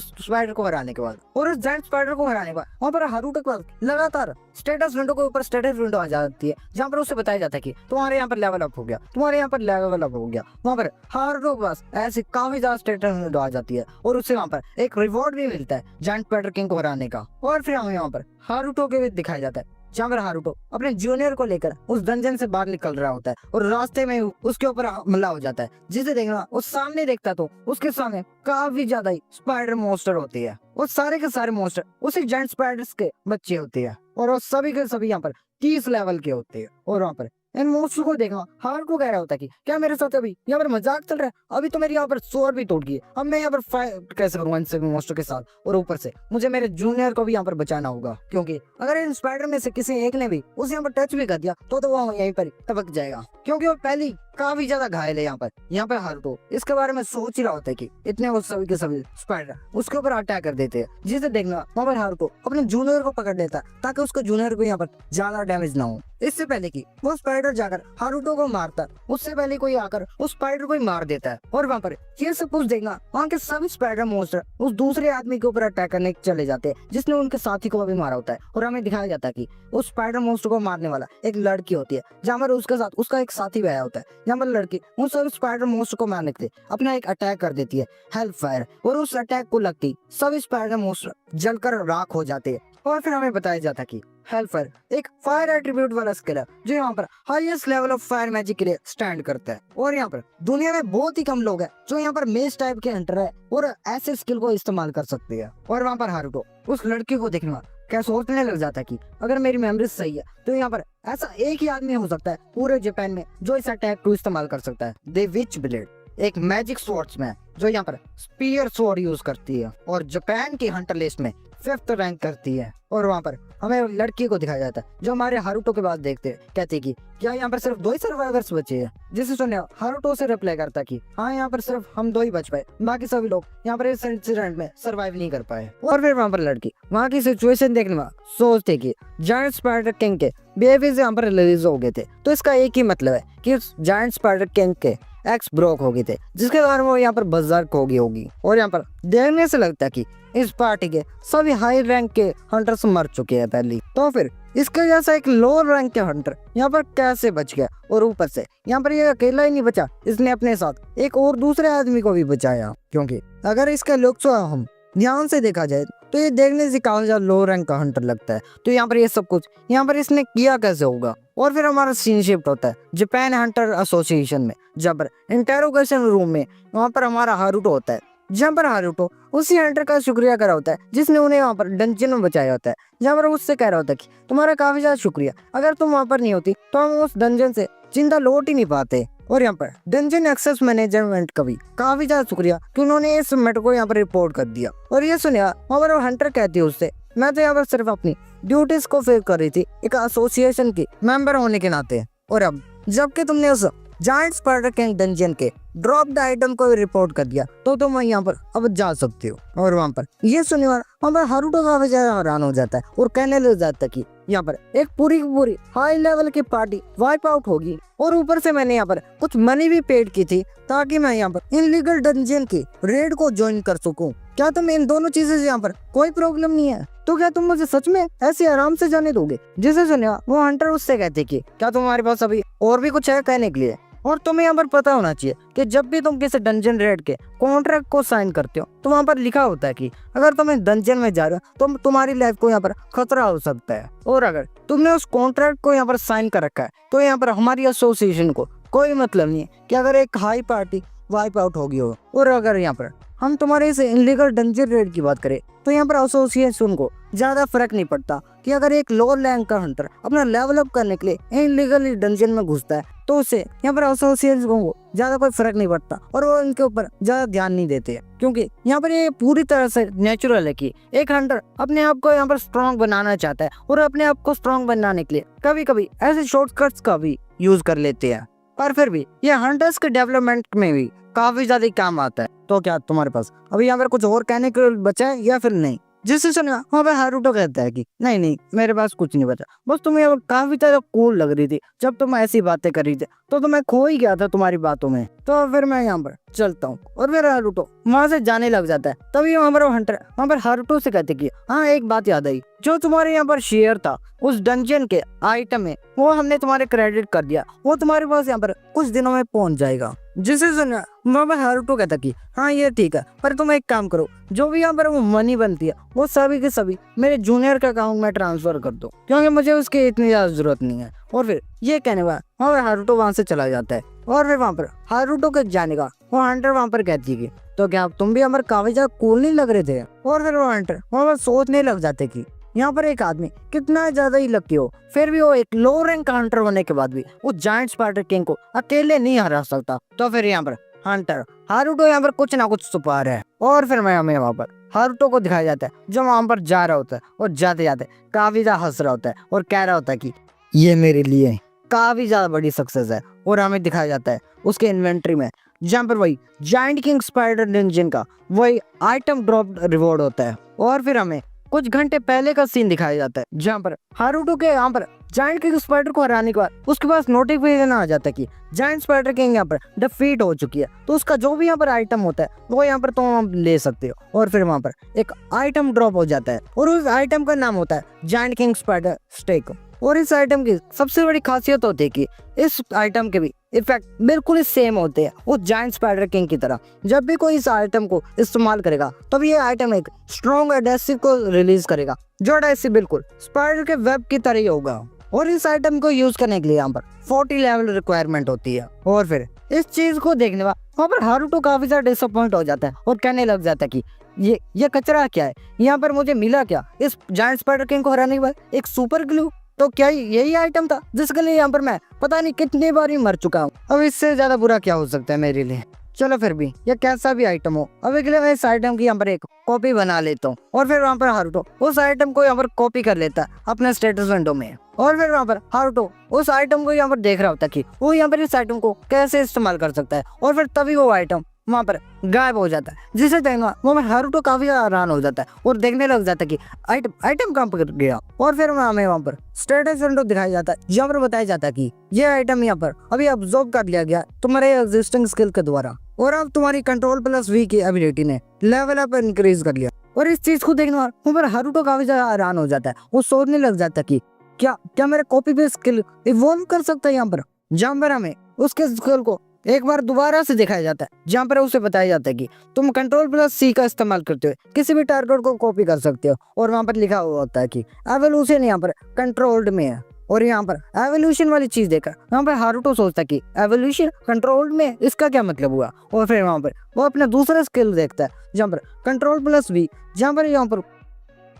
स्पाइडर को हराने के बाद। और उस जायंट स्पाइडर को हराने के बाद वहाँ पर हारुतो के पास लगातार स्टेटस विंडो के ऊपर स्टेटस विंडो आ जाती है, जहाँ पर उसे बताया जाता है कि तुम्हारे यहाँ पर लेवल अप हो गया, तुम्हारे यहाँ पर लेवल अप हो गया। वहाँ पर हारुतो के पास ऐसी काफी ज्यादा स्टेटस विंडो आ जाती है और उससे वहाँ पर एक रिवॉर्ड भी मिलता है जायंट स्पाइडर किंग को हराने का। और फिर हमें यहाँ पर हारुतो के भी दिखाया जाता है जहाँ पर हारुतो अपने जूनियर को लेकर उस डंजन से बाहर निकल रहा होता है और रास्ते में उसके ऊपर हमला हो जाता है, जिसे देखना उस सामने देखता तो उसके सामने काफी ज्यादा ही स्पाइडर मॉन्स्टर होती है। वो सारे के सारे मॉन्स्टर उसी जायंट स्पाइडर्स के बच्चे होते हैं और वो सभी के सभी यहाँ पर 30 लेवल के होते हैं। और वहाँ पर इन मॉन्स्टर को देखा हारुतो कह रहा होता है कि क्या मेरे साथ अभी यहाँ पर मजाक चल रहा है, अभी तो मेरी यहाँ पर स्वord भी टूट गई है, अब मैं यहाँ पर फाइट कैसे करूंगा इनसे मॉन्स्टर के साथ। और ऊपर से मुझे मेरे जूनियर को भी यहाँ पर बचाना होगा, क्योंकि अगर इन स्पाइडर में से किसी एक ने भी उसे यहाँ पर टच भी कर दिया तो वो यहीं पर टपक जाएगा, क्योंकि वो पहली काफी ज्यादा घायल है। यहाँ पर हारुतो इसके बारे में सोच ही रहा होता है कि इतने वो सभी के सभी स्पाइडर उसके ऊपर अटैक कर देते हैं, जिसे देखना वहाँ पर हारुतो अपने जूनियर को पकड़ लेता है ताकि उसके जूनियर को यहाँ पर ज्यादा डैमेज ना हो। इससे पहले कि वो स्पाइडर जाकर हारुतो को मारता, उससे पहले कोई आकर उस स्पाइडर को ही मार देता है। और वहाँ पर ये सब कुछ देखना वहाँ के सभी स्पाइडर मॉन्स्टर उस दूसरे आदमी के ऊपर अटैक करने चले जाते हैं जिसने उनके साथी को भी मारा होता है। और हमें दिखाया जाता है कि उस स्पाइडर मॉन्स्टर को मारने वाला एक लड़की होती है, जहाँ पर उसके साथ उसका एक साथी भी आया होता है। यहाँ पर लड़की उन सभी स्पाइडर मॉन्स्टर को मारने के लिए अपना एक अटैक कर देती है हेल्प फायर, और उस अटैक को लगती सभी स्पाइडर मॉन्स्टर जलकर राख हो जाते हैं। और फिर हमें बताया जाता है कि हेल्पर एक फायर एट्रीब्यूट वाला स्किल है जो यहाँ पर highest level of fire magic के लिए स्टैंड करता है। और यहाँ पर दुनिया में बहुत ही कम लोग हैं जो यहाँ पर मेज टाइप के हंटर है और ऐसे स्किल को इस्तेमाल कर सकते हैं। और वहाँ पर हारुतो उस लड़की को देखने में क्या सोचने लग जाता है कि अगर मेरी मेमोरी सही है तो यहाँ पर ऐसा एक ही आदमी हो सकता है पूरे जापान में जो इस अटैक को इस्तेमाल कर सकता है। द विच ब्लेड एक मैजिक स्वॉर्ड्समैन जो यहाँ पर स्पीयर स्वॉर्ड यूज करती है और जापान की हंटर लिस्ट में 5th रैंक करती है। और वहाँ पर हमें लड़की को दिखाया जाता है जो हमारे हारुतो के बाद देखते हैं, कहते हैं कि क्या यहाँ पर सिर्फ 2 ही सर्वाइवर्स बचे हैं, जिसे सुनने हारुतो से रिप्लाई करता कि हाँ यहाँ पर सिर्फ हम 2 ही बच पाए, बाकी सभी लोग यहाँ पर इस इंसिडेंट में सर्वाइव नहीं कर पाए। और फिर वहाँ पर लड़की वहाँ की सिचुएशन देखने में सोचते कि जायंट स्पाइडर किंग के बेबीज यहाँ पर रिलीज हो गए थे, तो इसका एक ही मतलब है कि जायंट स्पाइडर किंग के एक्स ब्रोक हो गए थे, जिसके कारण वो यहाँ पर बर्जर्क हो गई होगी। और यहाँ पर देखने से लगता है कि इस पार्टी के सभी हाई रैंक के हंटर्स मर चुके हैं पहले, तो फिर इसके जैसा एक लोअर रैंक के हंटर यहाँ पर कैसे बच गया। और ऊपर से यहाँ पर ये अकेला ही नहीं बचा, इसने अपने साथ एक और दूसरे आदमी को भी बचाया, क्योंकि अगर इसका लुक्स हम ध्यान से देखा जाए तो ये देखने से काफी ज्यादा लो रैंक का हंटर लगता है। तो यहाँ पर ये सब कुछ यहाँ पर इसने किया कैसे होगा। और फिर हमारा सीन शिफ्ट होता है जापान हंटर एसोसिएशन में, जहाँ पर इंटेरोगेशन रूम में वहाँ पर हमारा हारुतो होता है, जहाँ पर हारुतो उसी हंटर का शुक्रिया करा होता है जिसने उन्हें वहाँ पर डंजन में बचाया होता है, जहाँ पर उससे कह रहा होता है कि तुम्हारा काफी ज्यादा शुक्रिया, अगर तुम वहाँ पर नहीं होती तो हम उस डंजन से जिंदा लौट ही नहीं पाते। और यहाँ पर डंजन एक्सेस मैनेजमेंट का भी काफी ज्यादा शुक्रिया कि उन्होंने इस मैटर को यहाँ पर रिपोर्ट कर दिया। और ये सुनिया वहाँ पर हंटर कहती है उससे, मैं तो यहाँ पर सिर्फ अपनी ड्यूटीज को फेल कर रही थी एक एसोसिएशन की मेंबर होने के नाते, और अब जबकि तुमने उस जायंट स्पाइडर किंग डंजन के ड्रॉप्ड आइटम को रिपोर्ट कर दिया तो तुम यहाँ पर अब जा सकते हो। और वहाँ पर ये सुनने वहाँ पर हारुतो काफी ज्यादा हैरान हो जाता है और कहने लग जाता है कि यहाँ पर एक पूरी की पूरी हाई लेवल की पार्टी वाइप आउट होगी, और ऊपर से मैंने यहाँ पर कुछ मनी भी पेड की थी ताकि मैं यहाँ पर इनलीगल डंजन की रेड को ज्वाइन कर सकूं। क्या तुम इन दोनों चीजों से यहाँ पर कोई प्रॉब्लम नहीं है, तो क्या तुम मुझे सच में ऐसे आराम से जाने दोगे। जिसे सुनिया वो हंटर उससे कहते कि क्या तुम्हारे पास अभी और भी कुछ है कहने के लिए। और तुम्हें यहाँ पर पता होना चाहिए कि जब भी तुम किसी डंजन रेड के कॉन्ट्रैक्ट को साइन करते हो तो वहाँ पर लिखा होता है कि अगर तुम इस डंजन में जा रहे हो तो तुम्हारी लाइफ को यहाँ पर खतरा हो सकता है, और अगर तुमने उस कॉन्ट्रैक्ट को यहाँ पर साइन कर रखा है तो यहाँ पर हमारी एसोसिएशन को कोई मतलब नहीं है कि अगर एक हाई पार्टी वाइप आउट होगी हो। और अगर यहाँ पर हम तुम्हारे इस इनलीगल डंजन रेड की बात करें तो यहाँ पर एसोसिएशन को ज्यादा फर्क नहीं पड़ता कि अगर एक लोअर रैंक का हंटर अपना लेवल अप करने के लिए इनलीगल डंजन में घुसता है तो उससे यहाँ पर एसोसिएशन को ज्यादा कोई फर्क नहीं पड़ता और वो इनके ऊपर ज्यादा ध्यान नहीं देते हैं, क्योंकि यहाँ पर ये पूरी तरह से नेचुरल है कि एक हंटर अपने आप को यहाँ पर स्ट्रॉन्ग बनाना चाहता है और अपने आप को स्ट्रॉन्ग बनाने के लिए कभी कभी ऐसे शॉर्टकट्स का भी यूज कर लेते हैं। पर फिर भी ये हंटर्स के डेवलपमेंट में भी काफी ज्यादा काम आता है। तो क्या तुम्हारे पास अभी यहाँ पर कुछ और कहने को बचा है या फिर नहीं? जिससे सुना वहाँ पे हारुतो कहता है कि नहीं नहीं मेरे पास कुछ नहीं बचा, बस तुम्हें अब काफी ज्यादा कूल लग रही थी जब तुम ऐसी बातें कर रही थी, तो मैं खो ही गया था तुम्हारी बातों में, तो फिर मैं यहाँ पर चलता हूँ। और फिर हारुतो वहां से जाने लग जाता है। तभी वहाँ पर हंटर वहाँ पर हारुतो से कहते कि हाँ एक बात याद आई, जो तुम्हारे यहाँ पर शेयर था उस डंजन के आइटम में, वो हमने तुम्हारे क्रेडिट कर दिया, वो तुम्हारे पास यहाँ पर कुछ दिनों में पहुंच जाएगा। जिसे सुना वहाँ पर हारुतो कहता कि हाँ ये ठीक है, पर तुम एक काम करो, जो भी यहाँ पर वो मनी बनती है वो सभी के सभी मेरे जूनियर के अकाउंट में ट्रांसफर कर दो, क्योंकि मुझे उसकी इतनी ज्यादा जरूरत नहीं है। और फिर ये कहने वाला वहाँ पर हारुतो वहाँ से चला जाता है। और फिर वहाँ पर हारुतो के जाने का वो हंटर वहाँ पर कहती है तो क्या तुम भी हमारे काफी ज्यादा कूल नहीं लग रहे थे? और फिर वो हंटर वहाँ पर सोचने लग जाते कि यहाँ पर एक आदमी कितना ज्यादा ही लकी हो, फिर भी वो एक लो रैंक हंटर होने के बाद भी वो जायंट स्पाइडर किंग को अकेले नहीं हरा सकता। तो फिर यहाँ पर हंटर हारुतो यहाँ पर कुछ ना कुछ छुपा रहा है। और फिर मैं हमें वहाँ पर हारुतो को दिखाया जाता है जो वहाँ पर जा रहा होता है और जाते जाते काफी ज्यादा हंस रहा होता है और कह रहा होता है कि ये मेरे लिए काफी ज्यादा बड़ी सक्सेस है। और हमें दिखाया जाता है उसके इन्वेंट्री में जहाँ पर वही जायंट किंग स्पाइडर डंजन का वही आइटम ड्रॉप रिवॉर्ड होता है। और फिर हमें कुछ घंटे पहले का सीन दिखाया जाता है जहाँ पर हारुतो के यहाँ पर जायंट किंग स्पाइडर को हराने के बाद उसके पास नोटिफिकेशन आ जाता है कि जायंट स्पाइडर किंग यहाँ पर डिफीट हो चुकी है, तो उसका जो भी यहाँ पर आइटम होता है वो यहाँ पर तुम ले सकते हो। और फिर वहाँ पर एक आइटम ड्रॉप हो जाता है और उस आइटम का नाम होता है जायंट किंग स्पाइडर स्टेक। और इस आइटम की सबसे बड़ी खासियत होती है कि इस आइटम के भी इफेक्ट बिल्कुल ही सेम होते हैं वो जायंट स्पाइडर किंग की तरह। जब भी कोई इस आइटम को इस्तेमाल करेगा तब ये आइटम एक स्ट्रॉन्ग एडेसिव को रिलीज करेगा, जो एडेसिव बिल्कुल स्पाइडर के वेब की तरह ही होगा। और इस आइटम को यूज करने के लिए यहाँ पर 40 लेवल रिक्वायरमेंट होती है। और फिर इस चीज को देखने बाद वहाँ पर हारुतो काफी ज्यादा डिसअपॉइंट हो जाता है और कहने लग जाता है कि ये कचरा क्या है, यहाँ पर मुझे मिला क्या इस जायंट स्पाइडर किंग को हराने के बाद? एक सुपर ग्लू। तो क्या यही आइटम था जिसके लिए यहाँ पर मैं पता नहीं कितनी बार ही मर चुका हूँ? अब इससे ज्यादा बुरा क्या हो सकता है मेरे लिए? चलो फिर भी ये कैसा भी आइटम हो, अभी के लिए मैं इस आइटम की यहाँ पर एक कॉपी बना लेता हूँ। और फिर वहाँ पर हारुतो उस आइटम को यहाँ पर कॉपी कर लेता है अपने स्टेटस विंडो में। और फिर वहाँ पर हारुतो उस आइटम को यहाँ पर देख रहा होता है कि वो यहाँ पर इस आइटम को कैसे इस्तेमाल कर सकता है। और फिर तभी वो आइटम वहाँ पर गायब हो जाता है, जिसे देखना वो हारुतो काफी हैरान हो जाता है और देखने लग जाता है कि आइटम कहाँ पर गया। और फिर हमें वहाँ पर स्टेटस विंडो दिखाया जाता है जहाँ पर बताया जाता है कि ये आइटम यहाँ पर अभी ऑब्जर्व कर लिया गया तुम्हारे एग्जिस्टिंग स्किल के द्वारा, और अब तुम्हारी Ctrl+V की एबिलिटी ने लेवल अप इंक्रीज कर लिया। और इस चीज को देखने वहाँ पर हारुतो काफी ज्यादा हैरान हो जाता है। वो सोचने लग जाता है कि क्या मेरा कॉपी पेस्ट स्किल इवॉल्व कर सकता है यहाँ पर? जहाँ पर हमें उसके स्किल को एक बार दोबारा से दिखाया जाता है जहाँ पर उसे बताया जाता है कि तुम Ctrl+C का इस्तेमाल करते हुए किसी भी टारगेट को कॉपी कर सकते हो। और वहाँ पर लिखा हुआ होता है कि एवोल्यूशन यहाँ पर कंट्रोल्ड में है। और यहाँ पर एवोल्यूशन वाली चीज देखकर यहाँ पर हारुतो सोचता है कि एवोल्यूशन कंट्रोल्ड में, इसका क्या मतलब हुआ? और फिर वहाँ पर वो अपना दूसरा स्किल देखता है जहाँ पर Ctrl+V, जहाँ पर यहाँ पर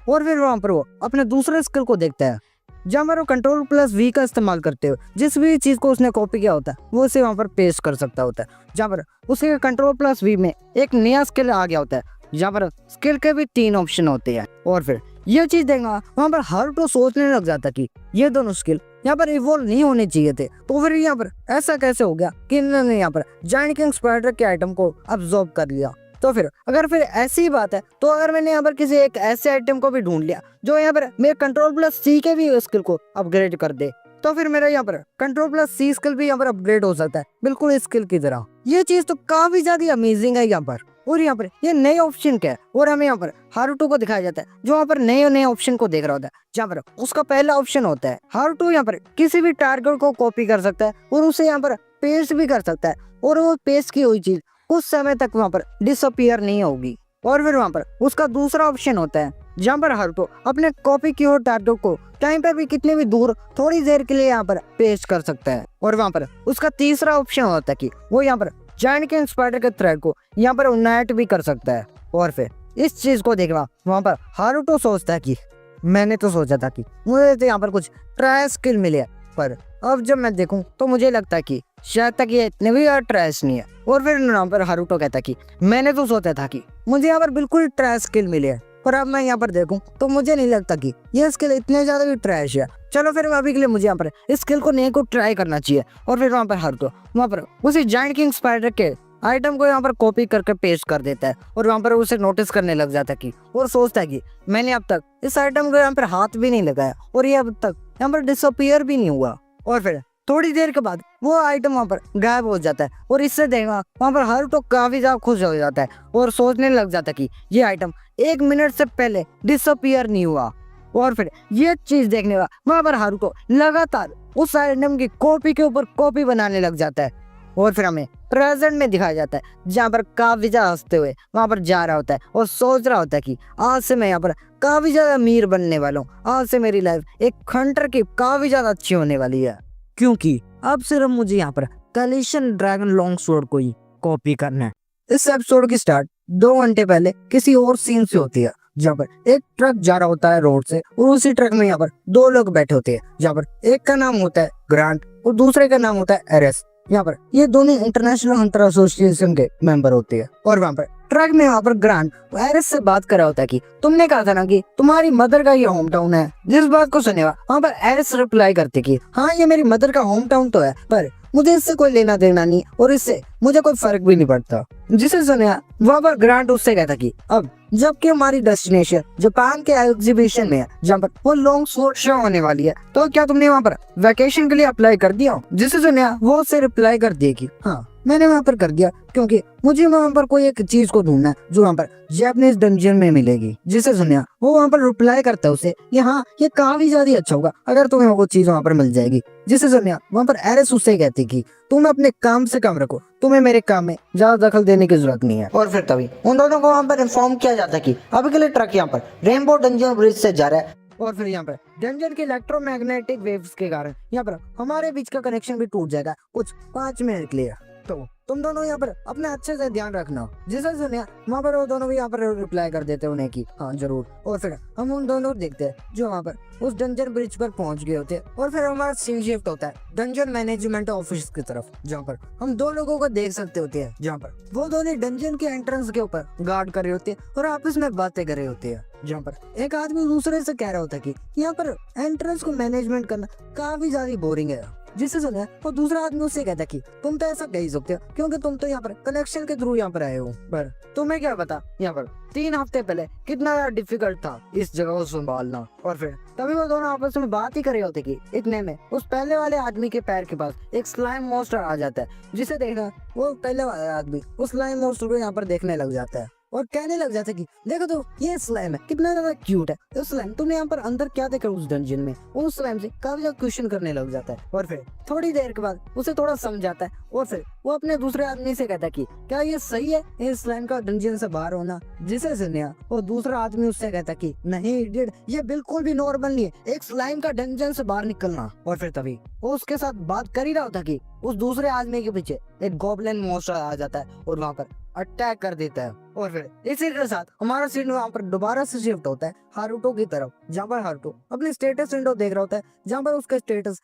और फिर वहाँ पर वो अपने दूसरे स्किल को देखता है जहाँ पर वो Ctrl+V का इस्तेमाल करते हुए जिस भी चीज को उसने कॉपी किया होता है वो उसे वहाँ पर पेस्ट कर सकता होता है। जहाँ पर उसके Ctrl+V में एक नया स्किल आ गया होता है जहाँ पर स्किल के भी 3 ऑप्शन होते हैं। और फिर ये चीज देखना वहाँ पर हारुतो सोचने लग जाता कि ये दोनों स्किल यहाँ पर इवॉल्व नहीं होने चाहिए थे, तो फिर यहाँ पर ऐसा कैसे हो गया कि इन्होंने यहाँ पर जायंट किंग स्पाइडर के आइटम को अब्सॉर्ब कर लिया? तो फिर अगर फिर ऐसी बात है तो अगर मैंने यहाँ पर किसी एक ऐसे आइटम को भी ढूंढ लिया जो यहाँ पर मेरे Ctrl+C के भी स्किल को अपग्रेड कर दे, तो फिर मेरा यहाँ पर Ctrl+C स्किल भी यहाँ पर अपग्रेड हो सकता है बिल्कुल इस स्किल की तरह। ये चीज तो काफी ज्यादा अमेजिंग है यहाँ पर। और यहाँ पर ये नए ऑप्शन क्या है? और हमें यहाँ पर हारुतो को दिखाया जाता है जो यहाँ पर नए ऑप्शन को देख रहा होता है, जहाँ पर उसका पहला ऑप्शन होता है हारुतो यहाँ पर किसी भी टारगेट को कॉपी कर सकता है और उसे यहाँ पर पेस्ट भी कर सकता है, और वो पेस्ट की हुई चीज कुछ समय तक वहाँ पर डिसअपियर नहीं होगी। और फिर वहाँ पर उसका दूसरा ऑप्शन होता है जहाँ पर हारुतो अपने कॉपी की हुई टारगेट को कहीं पर भी कितने भी दूर थोड़ी देर के लिए यहाँ पर पेस्ट कर सकता है। और वहाँ पर उसका तीसरा ऑप्शन होता है कि वो यहाँ पर जायंट किंग स्पाइडर के थ्रेड को यहाँ पर उनाइट भी कर सकता है। और फिर इस चीज को देखना वहाँ पर हारुतो सोचता है कि मैंने तो सोचा था कि मुझे तो यहाँ पर कुछ ट्रायस स्किल मिले, पर अब जब मैं देखूं तो मुझे लगता है कि शायद तक ये इतने भी ट्रायस नहीं है। और फिर यहाँ पर हारुतो कहता है कि मैंने तो सोचा था कि मुझे यहाँ पर बिल्कुल ट्रायस स्किल मिले, और अब मैं यहाँ पर देखूं तो मुझे नहीं लगता कि ये स्किल इतने ज्यादा भी ट्रैश है। चलो फिर अभी के लिए मुझे यहाँ पर इस स्किल को नए को ट्राई करना चाहिए। और फिर वहाँ पर हारुतो वहाँ पर उसी जायंट किंग स्पाइडर के आइटम को यहाँ पर कॉपी करके पेस्ट कर देता है और वहाँ पर उसे नोटिस करने लग जाता है कि और सोचता है कि मैंने अब तक इस आइटम को यहाँ पर हाथ भी नहीं लगाया और ये अब तक यहाँ पर डिसअपियर भी नहीं हुआ। और फिर थोड़ी देर के बाद वो आइटम वहाँ पर गायब हो जाता है और इससे देखा वहाँ पर हारुतो काफी ज्यादा खुश हो जाता है और सोचने लग जाता है कि ये आइटम 1 मिनट से पहले डिसअपियर नहीं हुआ। और फिर ये चीज देखने का वहाँ पर हारुतो लगातार उस आइटम की कॉपी के ऊपर कॉपी बनाने लग जाता है। और फिर हमें प्रेजेंट में दिखाया जाता है जहाँ पर काफी ज्यादा हंसते हुए वहाँ पर जा रहा होता है और सोच रहा होता है कि आज से मैं यहाँ पर काफी ज्यादा अमीर बनने वाला हूँ, आज से मेरी लाइफ एक हंटर की काफी ज्यादा अच्छी होने वाली है, क्योंकि अब सिर्फ मुझे यहाँ पर कलिशन ड्रैगन लॉन्ग स्वॉर्ड को ही कॉपी करना है। इस एपिसोड की स्टार्ट 2 घंटे पहले किसी और सीन से होती है जहाँ पर एक ट्रक जा रहा होता है रोड से और उसी ट्रक में यहाँ पर 2 लोग बैठे होते हैं जहाँ पर एक का नाम होता है ग्रांट और दूसरे का नाम होता है एरेस। यहाँ पर ये दोनों इंटरनेशनल हंटर एसोसिएशन के मेंबर होते हैं। और वहाँ पर ट्रक में वहाँ पर ग्रांट एरिस से बात कर रहा होता है कि तुमने कहा था ना कि तुम्हारी मदर का ये होम टाउन है। जिस बात को सुनेगा वहाँ पर एरिस रिप्लाई करते कि हाँ ये मेरी मदर का होम टाउन तो है, पर मुझे इससे कोई लेना देना नहीं और इससे मुझे कोई फर्क भी नहीं पड़ता। जिसे सुनेगा वहाँ पर ग्रांट उससे कहता कि अब जबकि हमारी डेस्टिनेशन जापान के एग्जीबिशन में है जहाँ पर वो लॉन्ग स्वॉर्ड शो होने वाली है, तो क्या तुमने वहाँ पर वैकेशन के लिए अप्लाई कर दिया? जिसे सुनेगा वो उससे रिप्लाई कर देगी हाँ मैंने वहाँ पर कर दिया, क्योंकि मुझे वहाँ पर कोई एक चीज को ढूंढना है जो वहाँ पर जैपनीज डंजन में मिलेगी। जिसे सुनिया वो वहाँ पर रिप्लाई करता है उसे कि हाँ ये काफी ज्यादा अच्छा होगा अगर तुम्हें वो चीज वहाँ पर मिल जाएगी। जिसे सुनिया वहाँ पर एरिस उससे कहती कि तुम अपने काम से काम रखो, तुम्हें मेरे काम में ज्यादा दखल देने की जरूरत नहीं है। और फिर तभी उन दोनों को वहाँ पर इन्फॉर्म किया जाता है कि अभी के लिए ट्रक यहाँ पर रेनबो डंजन ब्रिज से जा रहा है और फिर यहाँ पर डंजन के इलेक्ट्रोमैग्नेटिक वेव्स के कारण यहाँ पर हमारे बीच का कनेक्शन भी टूट जाएगा कुछ 5 मिनट के लिए, तो तुम दोनों यहाँ पर अपने अच्छे से ध्यान रखना। जिसे सुनिया वहाँ पर वो दोनों भी यहाँ पर रिप्लाई कर देते उन्हें कि हाँ जरूर। और फिर हम उन दोनों देखते हैं जो वहाँ पर उस डंजन ब्रिज पर पहुंच गए होते हैं और फिर हमारा सीन शिफ्ट होता है डंजन मैनेजमेंट ऑफिस की तरफ जहाँ पर हम 2 लोगों को देख सकते होते हैं जहाँ पर वो दोनों डंजन के एंट्रेंस के ऊपर गार्ड कर रहे होते हैं और आपस में बातें कर रहे होते हैं। जहाँ पर एक आदमी दूसरे से कह रहा होता है कि यहाँ पर एंट्रेंस को मैनेजमेंट करना काफी ज्यादा बोरिंग है। जिससे सुना और दूसरा आदमी उससे कहता कि तुम तो ऐसा कह ही सकते हो क्योंकि तुम तो यहाँ पर कनेक्शन के थ्रू यहाँ पर आए हो, पर तुम्हें क्या पता यहाँ पर 3 हफ्ते पहले कितना डिफिकल्ट था इस जगह को संभालना। और फिर तभी वो दोनों आपस में बात ही कर रहे होते कि इतने में उस पहले वाले आदमी के पैर के पास एक स्लाइम मॉन्स्टर आ जाता है। जिसे देखा वो पहले वाला आदमी उस स्लाइम मॉन्स्टर को यहाँ पर देखने लग जाता है और कहने लग जाता है कि देखो तो ये स्लाइम है कितना ज्यादा क्यूट है। तो स्लाइम तुमने यहाँ पर अंदर क्या देखा उस डंजन में, उस स्लाइम से काफी ज्यादा क्वेश्चन करने लग जाता है। और फिर थोड़ी देर के बाद उसे थोड़ा समझाता है और फिर वो अपने दूसरे आदमी से कहता है कि क्या ये सही है इस स्लाइम का डंजन से बाहर होना। जिसे सुनिया और दूसरा आदमी उससे कहता कि नहीं इडियट, ये बिल्कुल भी नॉर्मल नहीं है एक स्लाइम का डंजन से बाहर निकलना। और फिर तभी वो उसके साथ बात कर ही रहा होता कि उस दूसरे आदमी के पीछे एक गॉब्लिन मॉन्स्टर आ जाता है और वहाँ पर अटैक कर देता है। और फिर इसी के साथ हमारा सीन वहाँ पर दोबारा से शिफ्ट होता है हारुतो की तरफ जहाँ पर हारुतो अपने स्टेटस विंडो देख रहा होता है जहाँ पर उसके स्टेटस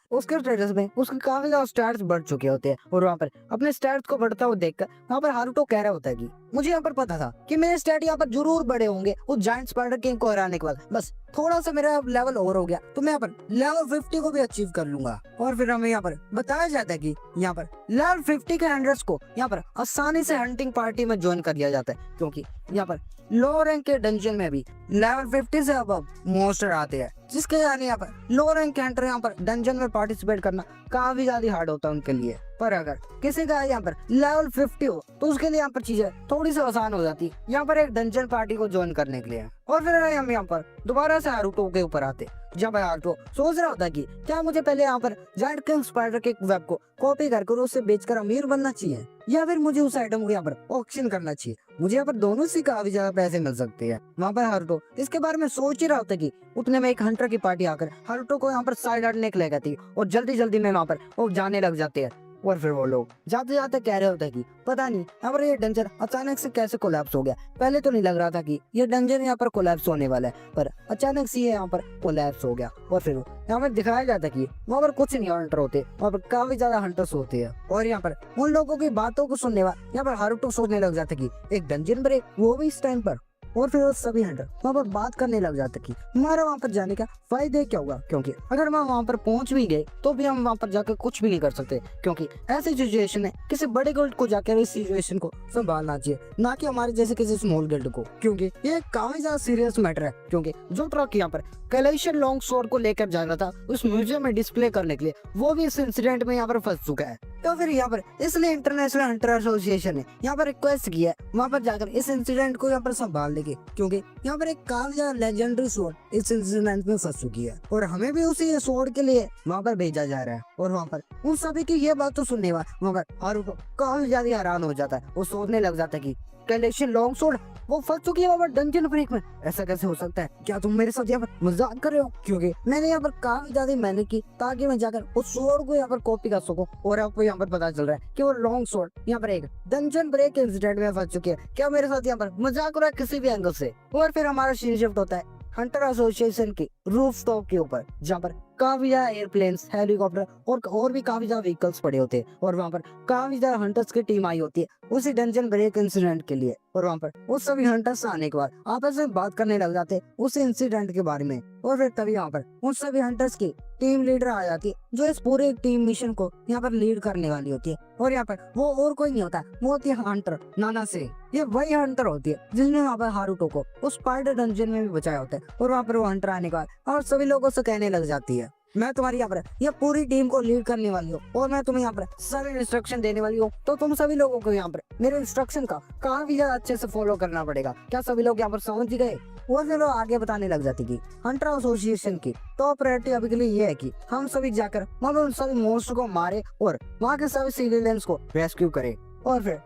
में उसके काफी ज्यादा स्टैट्स बढ़ चुके होते हैं। और वहाँ पर अपने स्टैट्स को बढ़ता हुआ देखकर वहाँ पर हारुतो कह रहा होता है कि मुझे यहाँ पर पता था कि मेरे स्टैट यहाँ पर जरूर बड़े होंगे उस जायंट स्पाइडर किंग को हराने के बाद, बस थोड़ा सा मेरा लेवल ओवर हो गया तो मैं यहाँ पर लेवल 50 को भी अचीव कर लूंगा। और फिर हमें यहाँ पर बताया जाता है कि यहाँ पर लेवल 50 के हंटर्स को यहाँ पर आसानी से हंटिंग पार्टी में ज्वाइन कर दिया जाता है क्योंकि यहाँ पर लो रैंक के डंजन में भी लेवल 50 से अब मॉन्स्टर आते हैं, जिसके कारण यहाँ पर लो रैंक के हंटर यहाँ पर डंजन में पार्टिसिपेट करना काफी ज्यादा हार्ड होता है उनके लिए। पर अगर किसी का यहाँ पर लेवल 50 हो तो उसके लिए यहाँ पर चीजें थोड़ी सी आसान हो जाती यहाँ पर एक डंजन पार्टी को ज्वाइन करने के लिए। और फिर हम यहाँ पर दोबारा से हारुतो के ऊपर आते जब हारुतो सोच रहा होता कि क्या मुझे पहले यहाँ पर जायंट किंग स्पाइडर के वेब को कॉपी कर उसे बेचकर अमीर बनना चाहिए या फिर मुझे उस आइटम को यहाँ पर ऑक्शन करना चाहिए, मुझे यहाँ पर दोनों से काफी ज्यादा पैसे मिल सकते हैं। वहाँ पर हारुतो इसके बारे में सोच ही रहा होता कि उतने में एक हंटर की पार्टी आकर हारुतो को यहाँ पर साइड हटने के लिए कहती और जल्दी जल्दी में वहाँ पर वो जाने लग जाते हैं। और फिर वो लोग जाते जाते कह रहे होते हैं कि पता नहीं यहाँ पर ये डंजन अचानक से कैसे कोलैप्स हो गया। पहले तो नहीं लग रहा था कि ये डंजन यहाँ पर कोलैप्स होने वाला है, पर अचानक से ये यहाँ पर कोलैप्स हो गया। और फिर यहाँ पर दिखाया जाता है कि वहाँ पर कुछ नहीं हंटर होते, वहाँ पर काफी ज्यादा हंटर्स होते हैं। और यहाँ पर उन लोगों की बातों को सुनने वाला यहाँ पर हारुतो सोचने लग जाता है कि एक डंजन ब्रेक वो भी इस टाइम पर। और फिर वो सभी हंटर वहाँ पर बात करने लग जाते कि हमारा वहाँ पर जाने का फायदे क्या होगा, क्योंकि अगर हम वहाँ पर पहुंच भी गए तो भी हम वहाँ पर जाकर कुछ भी नहीं कर सकते, क्योंकि ऐसी सिचुएशन है किसी बड़े गिल्ड को जाकर इस सिचुएशन को संभालना चाहिए, ना कि हमारे जैसे किसी स्मॉल गिल्ड को, क्योंकि ये काफी ज्यादा सीरियस मैटर है। क्योंकि जो ट्रक यहाँ पर कैलेशियन लॉन्ग स्वॉर्ड को लेकर जा रहा था उस म्यूजियम में डिस्प्ले करने के लिए, वो भी इस इंसिडेंट में यहाँ पर फंस चुका है। तो फिर यहाँ पर इसलिए इंटरनेशनल हंटर एसोसिएशन ने यहाँ पर रिक्वेस्ट किया है वहाँ पर जाकर इस इंसिडेंट को यहाँ पर संभालने की, क्योंकि यहाँ पर एक काफी ज्यादा लेजेंडरी स्वॉर्ड इस इंसिडेंट में फंस चुकी है और हमें भी उसी स्वॉर्ड के लिए वहाँ पर भेजा जा रहा है। और वहाँ पर उन सभी की ये बात तो सुनने वाला वहाँ पर हारुतो काफी ज्यादा हैरान हो जाता है। वो सोचने लग जाता है कि कैलेशियन लॉन्ग स्वॉर्ड वो फंस चुकी है वहाँ पर डंजन ब्रेक में, ऐसा कैसे हो सकता है? क्या तुम मेरे साथ यहाँ पर मजाक कर रहे हो? क्योंकि मैंने यहाँ पर काफी ज्यादा मेहनत की ताकि मैं जाकर उस स्वॉर्ड को यहाँ पर कॉपी कर सकूं, और आपको यहाँ पर पता चल रहा है कि वो लॉन्ग स्वॉर्ड यहाँ पर एक डंजन ब्रेक इंसिडेंट में फंस चुकी है। क्या मेरे साथ यहाँ पर मजाक हो रहा है किसी भी एंगल से? और फिर हमारा सीन शिफ्ट होता है हंटर एसोसिएशन की रूफटॉप के ऊपर, जहाँ पर काफी ज्यादा एयरप्लेन्स, हेलीकॉप्टर और भी काफी ज्यादा व्हीकल्स पड़े होते हैं, और वहाँ पर काफी ज्यादा हंटर्स की टीम आई होती है उसी डंजन ब्रेक इंसिडेंट के लिए। और वहाँ पर वो सभी हंटर्स आने के बाद आपस में बात करने लग जाते हैं उस इंसिडेंट के बारे में। और फिर तभी यहाँ पर उन सभी हंटर्स की टीम लीडर आ जाती है जो इस पूरे टीम मिशन को यहाँ पर लीड करने वाली होती है। और यहाँ पर वो और कोई नहीं होता, वो होती है हंटर नानासे। ये वही हंटर होती है जिसने वहाँ पर हारुतो को उस स्पाइडर डंजन में भी बचाया होता है। और वहाँ पर वो हंटर आने का और सभी लोगों से कहने लग जाती है मैं तुम्हारी यहाँ पर ये पूरी टीम को लीड करने वाली हूँ और मैं तुम्हें यहाँ पर सारे इंस्ट्रक्शन देने वाली हूँ, तो तुम सभी लोगों को यहाँ पर मेरे इंस्ट्रक्शन का काफी ज्यादा अच्छे से फॉलो करना पड़ेगा। क्या सभी लोग यहाँ पर समझ गए? वो लोग आगे बताने लग जाती कि हंटर एसोसिएशन की टॉप प्रायोरिटी अभी के लिए ये है कि हम सभी जाकर वहाँ उन सभी मॉन्स्टर को मारे और वहाँ के सभी सिविलियंस को रेस्क्यू करें। और फिर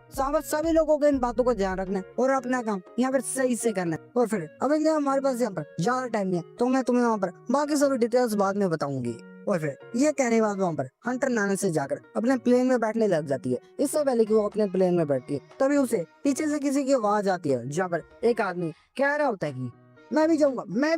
सभी लोगों को इन बातों को ध्यान रखना है और अपना काम यहाँ पर सही से करना है। और फिर अभी हमारे पास यहाँ पर ज्यादा टाइम नहीं है, तो मैं तुम्हें वहाँ पर बाकी सभी डिटेल्स बाद में बताऊंगी। और फिर ये कहने के बाद वहाँ पर हंटर नाना से जाकर अपने प्लेन में बैठने लग जाती है। इससे पहले कि वो अपने प्लेन में बैठती है तभी उसे पीछे से किसी की आवाज आती है, जहाँ पर एक आदमी कह रहा होता है कि मैं भी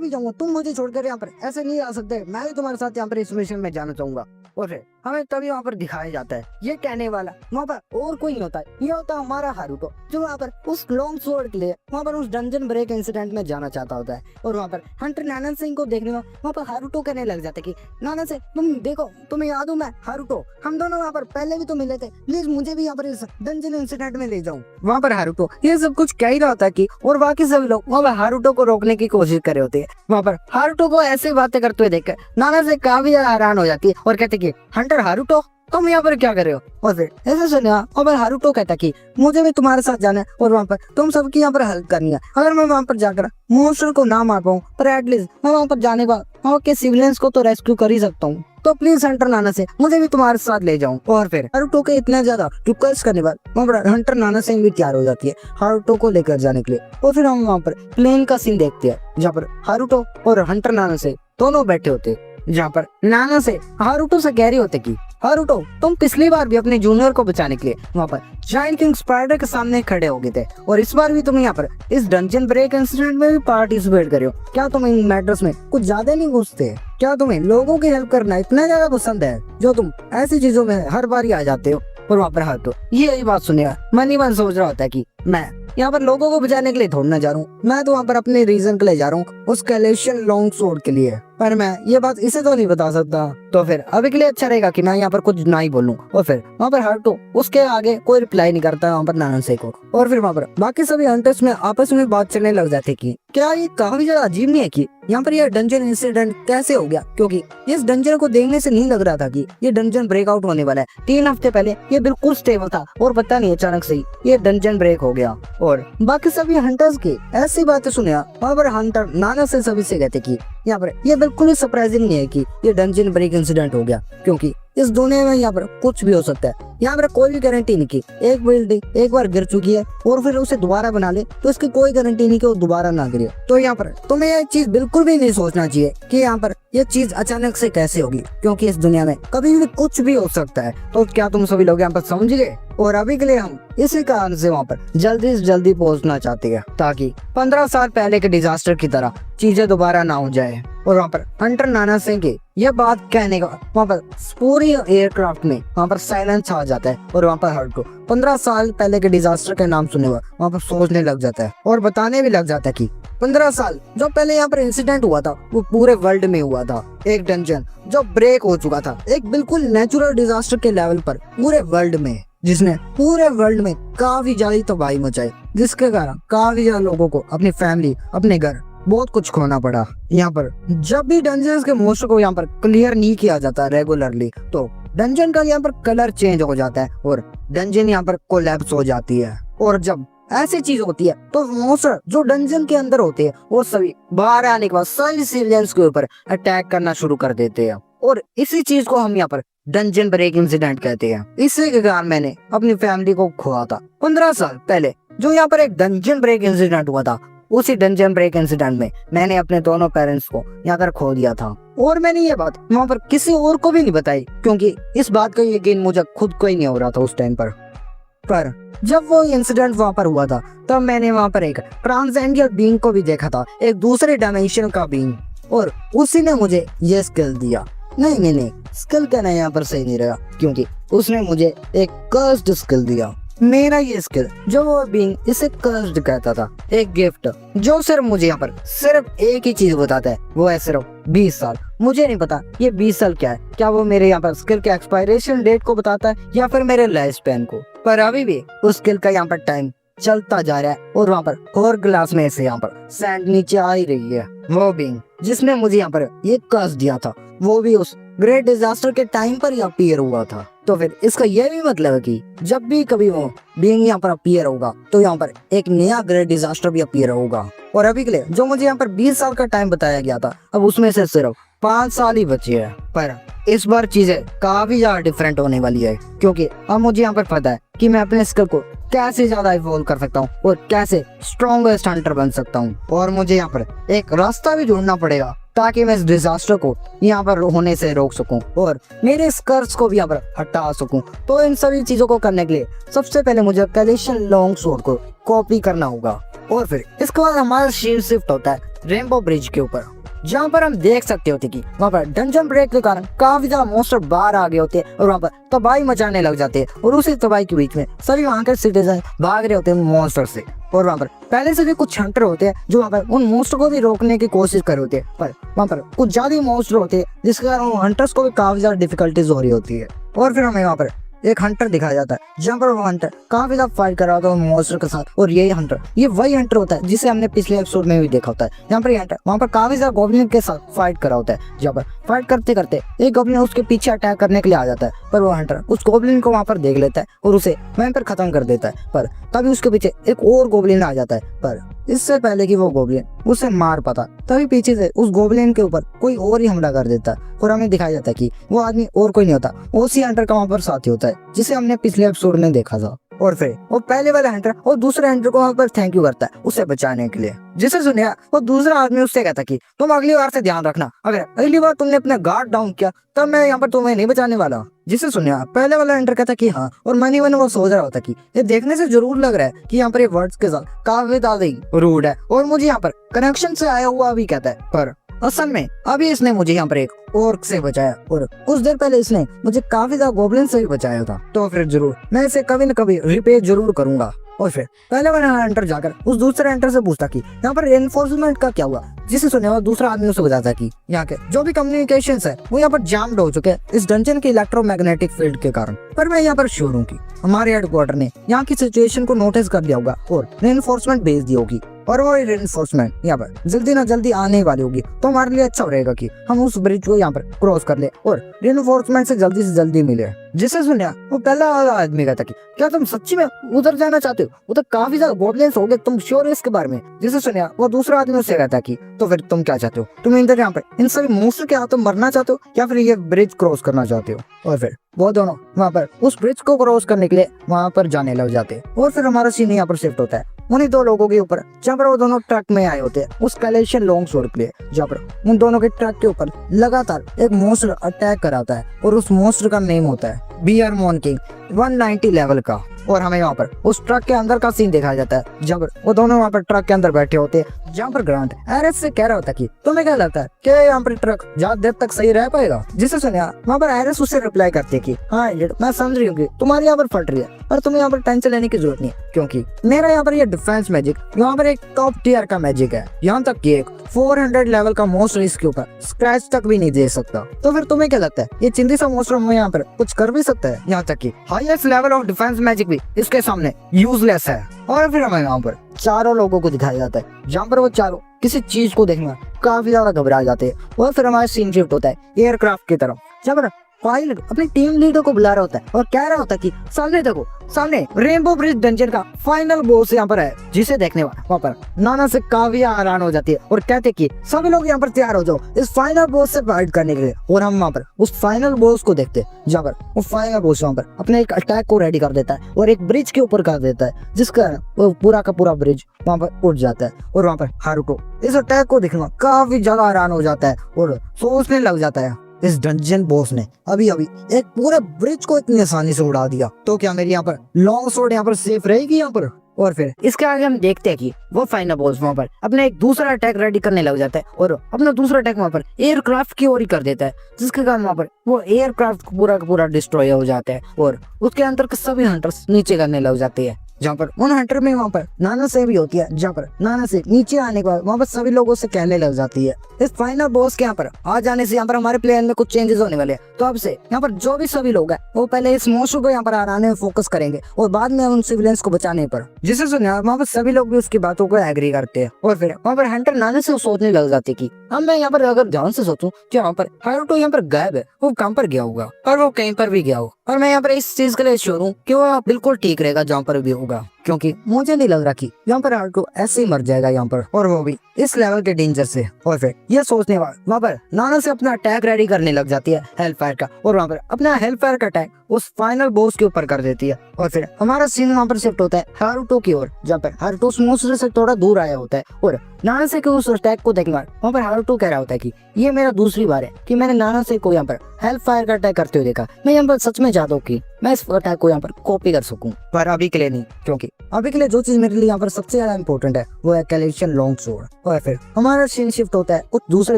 जाऊंगा, तुम मुझे छोड़कर यहाँ पर ऐसे नहीं आ सकते, मैं भी तुम्हारे साथ यहाँ पर इस मिशन में जाना चाहूंगा। और फिर हमें तभी वहाँ पर दिखाया जाता है ये कहने वाला वहाँ पर और कोई नहीं होता है, ये होता है हमारा हारुतो, जो वहाँ पर उस लॉन्ग स्वॉर्ड के लिए वहाँ पर उस डंजन ब्रेक इंसिडेंट में जाना चाहता होता है। और वहाँ पर हंटर नाना सिंह को देखने में वहाँ पर हारुतो कहने लग जाता है कि नाना से तुम देखो, तुम्हें याद हूँ मैं हारुतो, हम दोनों वहाँ पर पहले भी तो मिले थे, प्लीज मुझे भी यहाँ पर इस डंजन इंसिडेंट में ले जाओ। वहाँ पर हारुतो ये सब कुछ कह ही रहा होता है कि और बाकी सभी लोग वहाँ पर हारुतो को रोकने की कोशिश कर रहे होते हैं। वहाँ पर हारुतो को ऐसे बातें करते हुए देखकर नाना से काफी हैरान हो जाती है और कहते कि हंटर हारुतो तुम यहाँ पर क्या कर रहे हो? और फिर ऐसे सुना और फिर हारुतो कहता कि मुझे भी तुम्हारे साथ जाना है और वहाँ पर तुम सबकी यहाँ पर हेल्प करनी है। अगर मैं वहाँ पर जाकर मॉन्स्टर को ना मार पाऊँ पर एटलीस्ट मैं वहाँ पर जाने के बाद वहाँ के सिविलियंस को तो रेस्क्यू कर ही सकता हूँ, तो प्लीज हंटर नाना से मुझे भी तुम्हारे साथ ले जाऊं। और फिर हारुतो के इतना ज्यादा रिक्वेस्ट करने बाद वहाँ पर हंटर नाना सिंह भी तैयार हो जाती है हारुतो को लेकर जाने के लिए। और फिर हम वहाँ पर प्लेन का सीन देखते हैं जहाँ पर हारुतो और हंटर नाना से दोनों बैठे होते हैं, जहाँ पर नाना से हारुतो से कह रहे होते कि हारुतो तुम पिछली बार भी अपने जूनियर को बचाने के लिए वहाँ पर जायंट किंग स्पाइडर के सामने खड़े हो गए थे और इस बार भी तुम यहाँ पर इस डंजन ब्रेक इंसिडेंट में भी पार्टिसिपेट कर रहे हो। क्या तुम इन मैटर्स में कुछ ज्यादा नहीं घुसते? क्या तुम्हें लोगों की हेल्प करना इतना ज्यादा पसंद है जो तुम ऐसी चीजों में हर बार ही आ जाते हो? और वहाँ पर हारुतो यही बात सुनेगा मन ही मन सोच रहा होता है कि मैं यहाँ पर लोगों को बचाने के लिए थोड़ा ना जा रहा हूँ, मैं तो वहाँ पर अपने रीजन के लिए जा रहा हूँ, उस कैलेशियन लॉन्ग स्वॉर्ड के लिए, पर मैं ये बात इसे तो नहीं बता सकता। तो फिर अभी के लिए अच्छा रहेगा कि मैं यहाँ पर कुछ ना ही बोलूं। और फिर वहाँ पर हारुतो उसके आगे कोई रिप्लाई नहीं करता है वहाँ पर नानासे को। और फिर वहाँ पर बाकी सभी हंटर्स में आपस में बात चलने लग जाते कि क्या ये काफी ज्यादा अजीब नहीं है कि यहाँ पर यह डंजन इंसिडेंट कैसे हो गया, क्योंकि इस डंजन को देखने से नहीं लग रहा था कि ये डंजन ब्रेकआउट होने वाला है। 3 हफ्ते पहले ये बिल्कुल स्टेबल था और पता नहीं अचानक से ही ये डंजन ब्रेक हो गया। और बाकी सभी हंटर्स की ऐसी बातें सुने वहाँ पर हंटर नाना से सभी से कहते कि यहाँ पर ये बिल्कुल ही सरप्राइजिंग नहीं है कि ये डंजन ब्रेक इंसिडेंट हो गया, क्योंकि इस दुनिया में यहाँ पर कुछ भी हो सकता है। यहाँ पर कोई भी गारंटी नहीं की एक बिल्डिंग एक बार गिर चुकी है और फिर उसे दोबारा बना ले तो इसकी कोई गारंटी नहीं कि वो दोबारा ना गिरे। तो यहाँ पर तुम्हें ये चीज बिल्कुल भी नहीं सोचना चाहिए कि यहाँ पर ये चीज अचानक से कैसे होगी, क्योंकि इस दुनिया में कभी भी कुछ भी हो सकता है। तो क्या तुम सभी लोग यहाँ पर समझ गए? और अभी के लिए हम इसी कारण से वहाँ पर जल्दी से जल्दी पहुँचना चाहते हैं ताकि 15 साल पहले के डिजास्टर की तरह चीजें दोबारा ना हो जाए। और वहाँ पर हंटर नाना सिंह की यह बात कहने का वहाँ पर पूरी एयरक्राफ्ट में वहाँ पर साइलेंस आ जाता है और वहाँ पर हर्ट को 15 साल पहले के डिजास्टर के नाम सुने हुआ वहाँ पर सोचने लग जाता है और बताने भी लग जाता है कि 15 साल जो पहले यहाँ पर इंसिडेंट हुआ था वो पूरे वर्ल्ड में हुआ था। एक डंजन जो ब्रेक हो चुका था एक बिल्कुल नेचुरल डिजास्टर के लेवल पर पूरे वर्ल्ड में, जिसने पूरे वर्ल्ड में काफी ज्यादा तबाही मचाई, जिसके कारण काफी ज्यादा लोगों को अपनी फैमिली, अपने घर, बहुत कुछ खोना पड़ा। यहाँ पर जब भी डंजन्स के मोस्टर को यहाँ पर क्लियर नहीं किया जाता रेगुलरली तो डंजन का यहाँ पर कलर चेंज हो जाता है और डंजन यहाँ पर कोलैप्स हो जाती है। और जब ऐसी चीज होती है तो मोस्टर जो डंजन के अंदर होते हैं वो सभी बाहर आने के बाद सभी सिविलियंस के ऊपर अटैक करना शुरू कर देते हैं और इसी चीज को हम यहाँ पर डंजन ब्रेक इंसिडेंट कहते हैं। इसी के कारण मैंने अपनी फैमिली को खोया था 15 साल पहले जो यहाँ पर एक डंजन ब्रेक इंसिडेंट हुआ था। उसी डंजन ब्रेक इंसिडेंट में मैंने अपने दोनों पेरेंट्स को यहाँ पर खो दिया था और मैंने ये बात वहाँ पर किसी और को भी नहीं बताई क्योंकि इस बात का यकीन मुझे खुद को ही नहीं हो रहा था उस टाइम पर जब वो इंसिडेंट वहाँ पर हुआ था तब मैंने वहाँ पर एक ट्रांसजेंडर बीइंग को भी देखा था, एक दूसरे डायमेंशन का बीइंग, और उसी ने मुझे ये स्किल दिया। नहीं, स्किल कहना यहाँ पर सही नहीं रहा क्योंकि उसने मुझे एक कर्स्ड स्किल दिया। मेरा ये स्किल जो वो बीइंग इसे कर्स्ड कहता था, एक गिफ्ट जो सिर्फ मुझे यहाँ पर सिर्फ एक ही चीज बताता है, वो है सिर्फ 20 साल। मुझे नहीं पता ये 20 साल क्या है, क्या वो मेरे यहाँ पर स्किल के एक्सपायरेशन डेट को बताता है या फिर मेरे लाइफ स्पैन को, पर अभी भी उस स्किल का यहाँ पर टाइम चलता जा रहा है और वहाँ पर और ग्लास में से यहाँ पर सैंड नीचे आ ही रही है। वो बीइंग जिसने मुझे यहाँ पर ये कर्स दिया था वो भी उस ग्रेट डिजास्टर के टाइम पर ही अपीयर हुआ था। तो फिर इसका यह भी मतलब है कि जब भी कभी वो बीइंग यहाँ पर अपीयर होगा तो यहाँ पर एक नया ग्रेट डिजास्टर भी अपीयर होगा। और अभी के लिए जो मुझे यहाँ पर 20 साल का टाइम बताया गया था अब उसमें से सिर्फ 5 साल ही बचे हैं। पर इस बार चीजें काफी ज्यादा डिफरेंट होने वाली है क्योंकि अब मुझे यहाँ पर पता है कि मैं अपने स्किल को कैसे ज्यादा इवॉल्व कर सकता हूँ और कैसे स्ट्रॉन्गेस्ट हंटर बन सकता हूँ। और मुझे यहाँ पर एक रास्ता भी ढूंढना पड़ेगा ताकि मैं इस डिजास्टर को यहाँ पर होने से रोक सकूं और मेरे स्कर्स को भी यहाँ पर हटा सकूं। तो इन सभी चीजों को करने के लिए सबसे पहले मुझे कैलेशियन लॉन्ग स्वॉर्ड को कॉपी करना होगा और फिर इसके बाद हमारा शील्ड शिफ्ट होता है रेनबो ब्रिज के ऊपर, जहाँ पर हम देख सकते होते कि वहाँ पर डंजन ब्रेक के कारण काफी ज्यादा मॉन्स्टर बाहर आ गए होते हैं और वहाँ पर तबाही मचाने लग जाते हैं और उसी तबाही के बीच में सभी वहाँ के सिटीजन भाग रहे होते हैं मॉन्स्टर से। और वहाँ पर पहले से भी कुछ हंटर होते हैं जो वहाँ पर उन मॉन्स्टर को भी रोकने की कोशिश कर रहे होते हैं, पर वहाँ पर कुछ ज्यादा मॉन्स्टर होते हैं जिसके कारण हंटर्स को भी काफी ज्यादा डिफिकल्टीज हो रही होती है। और फिर हमें वहाँ पर एक हंटर दिखाया जाता है जहाँ पर वो हंटर काफी ज्यादा फाइट कर रहा होता है मॉन्स्टर के साथ और यही हंटर ये वही हंटर होता है जिसे हमने पिछले एपिसोड में भी देखा होता है। यहाँ पर ये हंटर वहाँ पर काफी ज्यादा गॉब्लिन के साथ फाइट कर रहा होता है, जहाँ पर फाइट करते करते एक गॉब्लिन उसके पीछे अटैक करने के लिए आ जाता है, पर वो हंटर उस गॉब्लिन को वहाँ पर देख लेता है और उसे वहीं पर खत्म कर देता है। पर तभी उसके पीछे एक और गॉब्लिन आ जाता है, पर इससे पहले कि वो गॉब्लिन उसे मार पाता तभी पीछे से उस गॉब्लिन के ऊपर कोई और ही हमला कर देता है और हमें दिखाया जाता है कि वो आदमी और कोई नहीं होता, उसी हंटर का वहाँ पर साथी होता है जिसे हमने पिछले एपिसोड में देखा था। और फिर वो पहले वाला हंटर और दूसरे हंटर को वहाँ पर थैंक यू करता है उसे बचाने के लिए, जिसे सुनिया वो दूसरा आदमी उससे कहता कि तुम अगली बार से ध्यान रखना, अगर अगली बार तुमने अपना गार्ड डाउन किया तब मैं यहाँ पर तुम्हें नहीं बचाने वाला। जिसे सुनिया पहले वाला हंटर कहता कि हाँ, और मनी वन वो सोच रहा होता कि ये देखने से जरूर लग रहा है कि यहाँ पर ये वर्ड्स के साथ काफी ज्यादा ही रूड है और मुझे यहाँ पर कनेक्शन से आया हुआ भी कहता है, पर असल में अभी इसने मुझे यहाँ पर एक ऑर्क से बचाया और कुछ देर पहले इसने मुझे काफी ज्यादा गॉब्लिन से भी बचाया था। तो फिर जरूर मैं इसे कभी न कभी रिपे जरूर करूंगा। और फिर पहले वाला हंटर जाकर उस दूसरे हंटर से पूछता कि यहाँ पर रेनफोर्समेंट का क्या हुआ, जिसे सुने हुआ दूसरा आदमी उसे बताता कि यहाँ के जो भी कम्युनिकेशन है वो यहाँ पर जैम्ड हो चुके हैं इस डंजन के इलेक्ट्रोमैग्नेटिक फील्ड के कारण। पर मैं यहाँ पर श्योर हूँ कि हमारे हेडक्वार्टर ने यहाँ की सिचुएशन को नोटिस कर लिया होगा और रेनफोर्समेंट भेज दी होगी और वो रेनफोर्समेंट यहाँ पर जल्दी ना जल्दी आने वाली होगी। तो हमारे लिए अच्छा रहेगा कि हम उस ब्रिज को यहाँ पर क्रॉस कर ले और रेनफोर्समेंट से जल्दी मिले। जिसे सुनिया वो पहला आदमी कहता कि क्या तुम सच्ची में उधर जाना चाहते हो, उधर काफी ज्यादा गॉब्लिन्स हो गए, तुम श्योर है इसके बारे में। जिसे सुनिया वो दूसरा आदमी उससे कहता कि तो फिर तुम क्या चाहते हो, तुम इधर यहाँ पर इन सभी मॉन्स्टर के हाथों मरना चाहते हो या फिर ये ब्रिज क्रॉस करना चाहते हो। और फिर वो दोनों वहाँ पर उस ब्रिज को क्रॉस करने के लिए वहाँ पर जाने लग जाते हैं। और फिर हमारा सीन यहाँ पर शिफ्ट होता है उन्हीं दो लोगों के ऊपर जहाँ पर वो दोनों ट्रक में आए होते हैं उस कैलेशियन लॉन्ग स्वॉर्ड के लिए, जहाँ पर उन दोनों के ट्रक के ऊपर लगातार एक मॉन्स्टर अटैक कराता है और उस मॉन्स्टर का नेम होता है बीआर मॉन किंग 190 लेवल का। और हमें यहाँ पर उस ट्रक के अंदर का सीन दिखाया जाता है जब वो दोनों वहाँ पर ट्रक के अंदर बैठे होते हैं, जहाँ पर ग्रांट एरिस से कह रहा होता है कि तुम्हें क्या लगता है कि यहाँ पर ट्रक ज्यादा देर तक सही रह पाएगा। जिसे सुना वहाँ पर एरिस उससे रिप्लाई करती है कि हाँ एलियट, मैं समझ रही हूँ कि तुम्हारी यहाँ पर फट रही है और तुम्हें यहाँ पर टेंशन लेने की जरूरत नहीं है, क्योंकि मेरा यहाँ पर ये डिफेंस मैजिक यहाँ पर एक टॉप टियर का मैजिक है। यहाँ तक कि एक 400 लेवल का मोस्टर इसके ऊपर स्क्रैच तक भी नहीं दे सकता। तो फिर तुम्हें क्या लगता है ये चिंदी सा मोस्टर हमें यहाँ पर कुछ कर भी सकता है? यहाँ तक कि highest level of defence magic भी इसके सामने यूजलेस है। और फिर हमें यहाँ पर चारों लोगों को दिखाया जाता है जहाँ पर वो चारों किसी चीज को देखने में काफी ज्यादा घबरा जाते हैं। और फिर हमारा सीन शिफ्ट होता है एयरक्राफ्ट की तरफ, जहाँ पर पायलट अपनी टीम लीडर को बुला रहा होता है और कह रहा होता है कि सामने देखो, सामने रेनबो ब्रिज डंजन का फाइनल बॉस यहाँ पर है, जिसे देखने वहाँ पर नाना से काफी हैरान हो जाती है और कहते कि सभी लोग यहाँ पर तैयार हो जाओ इस फाइनल बॉस से फाइट करने के लिए। और हम वहाँ पर उस फाइनल बॉस को देखते हैं जहाँ पर वो फाइनल बॉस वहाँ पर अपने एक अटैक को रेडी कर देता है और एक ब्रिज के ऊपर कर देता है, जिसका वो पूरा का पूरा ब्रिज वहाँ पर उठ जाता है। और वहाँ पर हारुतो इस अटैक को देखने काफी ज्यादा हैरान हो जाता है और सोचने लग जाता है इस डंजन बॉस ने अभी अभी एक पूरे ब्रिज को इतनी आसानी से उड़ा दिया, तो क्या मेरी यहाँ पर लॉन्ग स्वॉर्ड यहाँ पर सेफ रहेगी यहाँ पर? और फिर इसके आगे हम देखते हैं कि वो फाइनल बॉस वहाँ पर अपने एक दूसरा अटैक रेडी करने लग जाता है और अपना दूसरा अटैक वहाँ पर एयरक्राफ्ट की ओर ही कर देता है, जिसके कारण वहाँ पर वो एयरक्राफ्ट पूरा का पूरा डिस्ट्रॉय हो जाता है और उसके अंदर के सभी हंटर्स नीचे करने लग जाते हैं। जहाँ पर उन हंटर में वहाँ पर नाना से भी होती है, जहाँ पर नाना से नीचे आने के बाद वहाँ पर सभी लोगों से कहने लग जाती है इस फाइनल बॉस के यहाँ पर आ जाने से यहाँ पर हमारे प्लेयर में कुछ चेंजेस होने वाले हैं। तो अब से यहाँ पर जो भी सभी लोग हैं वो पहले इस मोस्टर को यहाँ पर हराने में फोकस करेंगे और बाद में उन सिविलियंस को बचाने पर। जिसे सुने वहाँ पर सभी लोग भी उसकी बातों को एग्री करते हैं और फिर वहाँ पर हंटर नाना से सोचने लग जाते कि अब मैं यहाँ पर अगर ध्यान से सोचूं कि यहाँ पर हारुतो यहाँ पर गायब है, वो कहाँ पर गया होगा और वो कहीं पर भी गया हो, और मैं यहाँ पर इस चीज के लिए श्योर हूँ कि वो बिल्कुल ठीक रहेगा जहाँ पर भी होगा, क्योंकि मुझे नहीं लग रहा कि यहाँ पर हारुतो ऐसे ही मर जाएगा यहाँ पर, और वो भी इस लेवल के डेंजर से। और फिर ये सोचने वाला वहाँ पर नाना से अपना अटैक रेडी करने लग जाती है हेलफायर का, और वहाँ पर अपना हेलफायर का अटैक उस फाइनल बॉस के ऊपर कर देती है। और फिर हमारा सीन वहाँ पर शिफ्ट होता है हारुतो की ओर, जहाँ पर हारुतो उस मोस्टर से थोड़ा दूर आया होता है और नाना से के उस अटैक को देखने वहाँ पर हारुतो कह रहा होता है कि ये मेरा दूसरी बार है कि मैंने नाना से को यहाँ पर हेल्प फायर का अटैक करते हुए देखा। मैं यहाँ पर सच में चाहता हूँ कि मैं इस अटैक को यहाँ पर कॉपी कर सकूं, पर अभी के लिए नहीं, क्योंकि अभी के लिए जो चीज मेरे लिए यहाँ पर सबसे ज्यादा इंपॉर्टेंट है वो है कैलेशियन लॉन्ग स्वॉर्ड। और फिर हमारा सीन शिफ्ट होता है कुछ दूसरे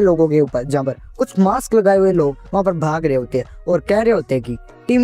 लोगों के ऊपर, जहाँ पर कुछ मास्क लगाए हुए लोग वहाँ पर भाग रहे होते हैं और कह रहे होते हैं कि टीम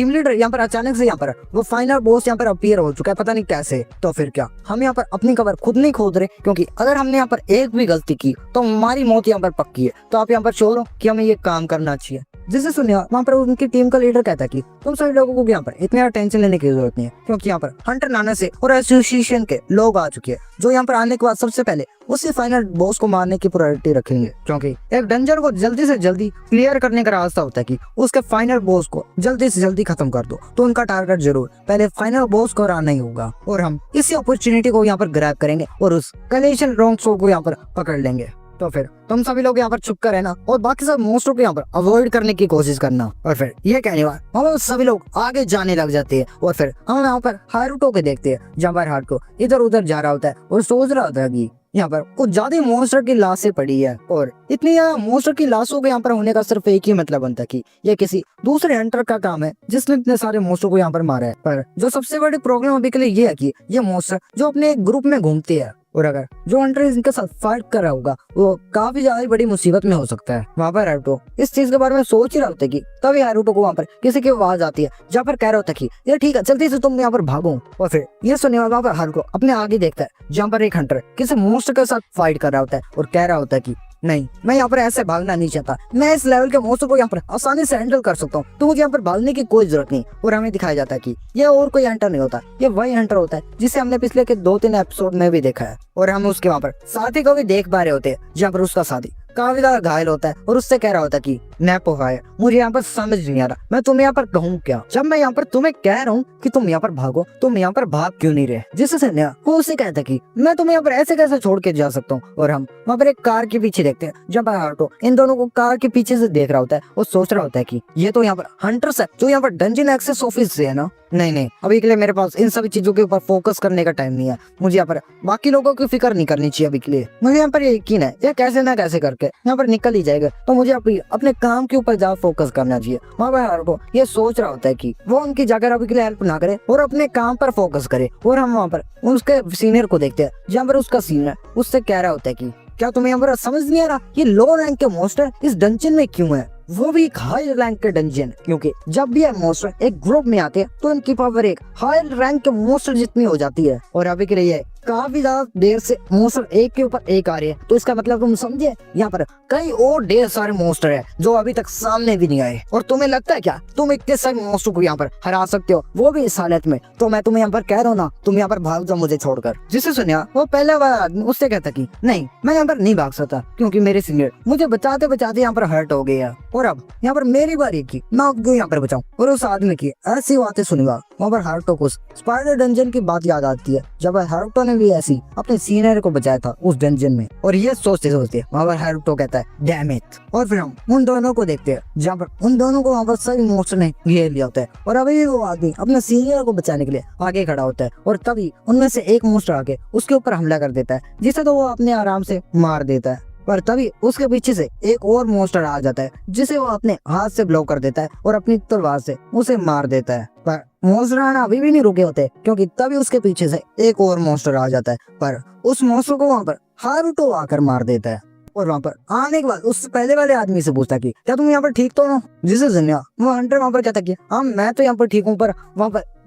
लीडर यहाँ पर अचानक से यहाँ पर वो फाइनल बॉस यहाँ पर अपीयर हो चुका है, पता नहीं कैसे। तो फिर क्या हम यहाँ पर अपनी कवर खुद नहीं खोद रहे, क्योंकि अगर हमने यहाँ पर एक भी गलती की तो हमारी मौत यहाँ पर पक्की है। तो आप यहाँ पर श्योर हो कि हमें ये काम करना चाहिए। जिसे सुनिए वहाँ पर उनकी टीम का लीडर कहता है कि तुम सभी लोगों को यहाँ पर इतने टेंशन लेने की जरूरत नहीं है, क्योंकि यहाँ पर हंटर नाना से और एसोसिएशन के लोग आ चुके हैं, जो यहाँ पर आने के बाद सबसे पहले उसी फाइनल बॉस को मारने की प्रायोरिटी रखेंगे, क्योंकि एक डंजर को जल्दी से जल्दी क्लियर करने का रास्ता होता है कि उसके फाइनल बॉस को जल्दी से जल्दी खत्म कर दो। तो उनका टारगेट जरूर पहले फाइनल बॉस को हराना ही होगा, और हम इसी अपॉर्चुनिटी को यहाँ पर ग्रैब करेंगे और उस कैलेशियन लॉन्ग स्वॉर्ड को यहाँ पर पकड़ लेंगे। तो फिर तुम सभी लोग यहाँ पर चुप कर रहना और बाकी सब मोस्टर को यहाँ पर अवॉइड करने की कोशिश करना। और फिर ये कहने वाला हम सभी लोग आगे जाने लग जाते हैं और फिर हम यहाँ पर हारुतो के देखते हैं, जहाँ पर हारुतो इधर उधर जा रहा होता है और सोच रहा होता है कि यहाँ पर कुछ ज्यादा मोस्टर की लाशें पड़ी है, और इतनी मोस्टर की लाशों के यहाँ पर होने का सिर्फ एक ही मतलब बनता है कि ये किसी दूसरे हंटर का काम है जिसने इतने सारे मोस्टर को यहाँ पर मारा है। पर जो सबसे बड़ी प्रॉब्लम अभी के लिए ये है कि ये मोस्टर जो अपने ग्रुप में घूमते हैं, और अगर जो हंटर इनके साथ फाइट कर रहा होगा वो काफी ज्यादा बड़ी मुसीबत में हो सकता है। वहाँ पर हारुतो इस चीज के बारे में सोच ही रहा होता है कि तभी हारुतो को वहाँ पर किसी की आवाज आती है, जहाँ पर कह रहा होता है कि ये ठीक है जल्दी से तुम यहाँ पर भागो। और फिर ये सुनने वाला वहाँ पर हारुतो अपने आगे देखता है, जहाँ पर एक हंटर किसी मोस्टर के साथ फाइट कर रहा होता है और कह रहा होता है कि नहीं, मैं यहाँ पर ऐसे भागना नहीं चाहता, मैं इस लेवल के मोस्टर को यहाँ पर आसानी से हैंडल कर सकता हूँ, तो मुझे यहाँ पर भागने की कोई जरूरत नहीं। और हमें दिखाया जाता है कि ये और कोई हंटर नहीं होता, ये वही हंटर होता है जिसे हमने पिछले के 2-3 एपिसोड में भी देखा है। और हम उसके वहाँ पर साथी को भी देख पा रहे होते हैं, जहाँ पर उसका साथी काफी ज्यादा घायल होता है और उससे कह रहा होता है कि नैपो है, मुझे यहाँ पर समझ नहीं आ रहा मैं तुम्हें यहाँ पर कहूँ क्या, जब मैं यहाँ पर तुम्हें कह रहा हूँ कि तुम यहाँ पर भागो, तुम यहाँ पर भाग क्यों नहीं रहे। जिससे सन्या वो उससे कहता है कि मैं तुम्हें यहाँ पर ऐसे कैसे छोड़ के जा सकता हूँ। और हम वहाँ पर एक कार के पीछे देखते हैं, जब हारुतो इन दोनों को कार के पीछे से देख रहा होता है और सोच रहा होता है कि ये तो यहाँ पर हंटर्स है जो यहाँ पर डंजन एक्सेस ऑफिस से है ना। नहीं, अभी के लिए मेरे पास इन सभी चीजों के ऊपर फोकस करने का टाइम नहीं है, मुझे यहाँ पर बाकी लोगों की फिक्र नहीं करनी चाहिए अभी के लिए। मुझे यहाँ पर यकीन है ये कैसे ना कैसे करके यहाँ पर निकल ही जाएगा, तो मुझे अपने काम के ऊपर ज्यादा फोकस करना चाहिए। वहाँ पर हारुतो ये सोच रहा होता है कि वो उनकी जगह अभी के लिए हेल्प ना करे और अपने काम पर फोकस करे। और हम वहाँ पर उसके सीनियर को देखते हैं, जहाँ पर उसका सीनियर उससे कह रहा होता है कि क्या तुम्हें यहाँ पर समझ नहीं आ रहा ये लो रैंक के मॉन्स्टर इस डंजन में क्यों है, वो भी एक हाई रैंक के डंजन, क्योंकि जब भी ये मॉन्स्टर एक ग्रुप में आते हैं तो इनकी पावर एक हाई रैंक के मॉन्स्टर जितनी हो जाती है। और अभी के लिए काफी ज्यादा देर से मॉन्स्टर एक के ऊपर एक आ रहे हैं, तो इसका मतलब तुम समझे यहाँ पर कई और ढेर सारे मॉन्स्टर है जो अभी तक सामने भी नहीं आए। और तुम्हें लगता है क्या तुम इतने सारे मॉन्स्टर को यहाँ पर हरा सकते हो, वो भी इस हालत में? तो मैं तुम्हें यहाँ पर कह रहा हूँ ना, तुम यहाँ पर भाग जाओ मुझे छोड़कर। जिसे सुनिया वो पहले वाला आदमी उससे कहता कि नहीं मैं यहाँ पर नहीं भाग सकता, क्योंकि मेरे सीनियर मुझे बचाते बचाते यहाँ पर हर्ट हो गया और अब यहाँ पर मेरी बारी की, मैं क्यों यहाँ पर बचाऊं। और उस आदमी की ऐसी बातें सुनूंगा वहाँ पर हारुतो को स्पाइडर डंजन की बात याद आती है, जब हारुतो ने भी ऐसी अपने सीनियर को बचाया था उस डंजन में। और ये सोचते सोचते वहाँ पर हारुतो कहता है डैम इट। और फिर हम उन दोनों को देखते हैं, जहाँ पर उन दोनों को वहाँ पर सभी मॉन्स्टर ने घेर लिया होता है और अभी वो आदमी अपने सीनियर को बचाने के लिए आगे खड़ा होता है। और तभी उनमें से एक मॉन्स्टर आके उसके ऊपर हमला कर देता है, जिसे तो वो अपने आराम से मार देता है। पर तभी उसके पीछे से एक और मॉन्स्टर आ जाता है, जिसे वो अपने हाथ से ब्लॉक कर देता है और अपनी तलवार से उसे मार देता है। पर मॉन्स्टर आना अभी भी नहीं रुके होते, क्योंकि तभी उसके पीछे से एक और मॉन्स्टर आ जाता है, पर उस मॉन्स्टर को वहाँ पर हारुतो आकर मार देता है। और वहाँ पर आने के बाद उससे पहले वाले आदमी से पूछता कि क्या तुम यहाँ पर ठीक तो हो? जिसे सुनिया वो हंटर वहाँ पर कहता कि हाँ मैं तो यहाँ पर ठीक हूँ, पर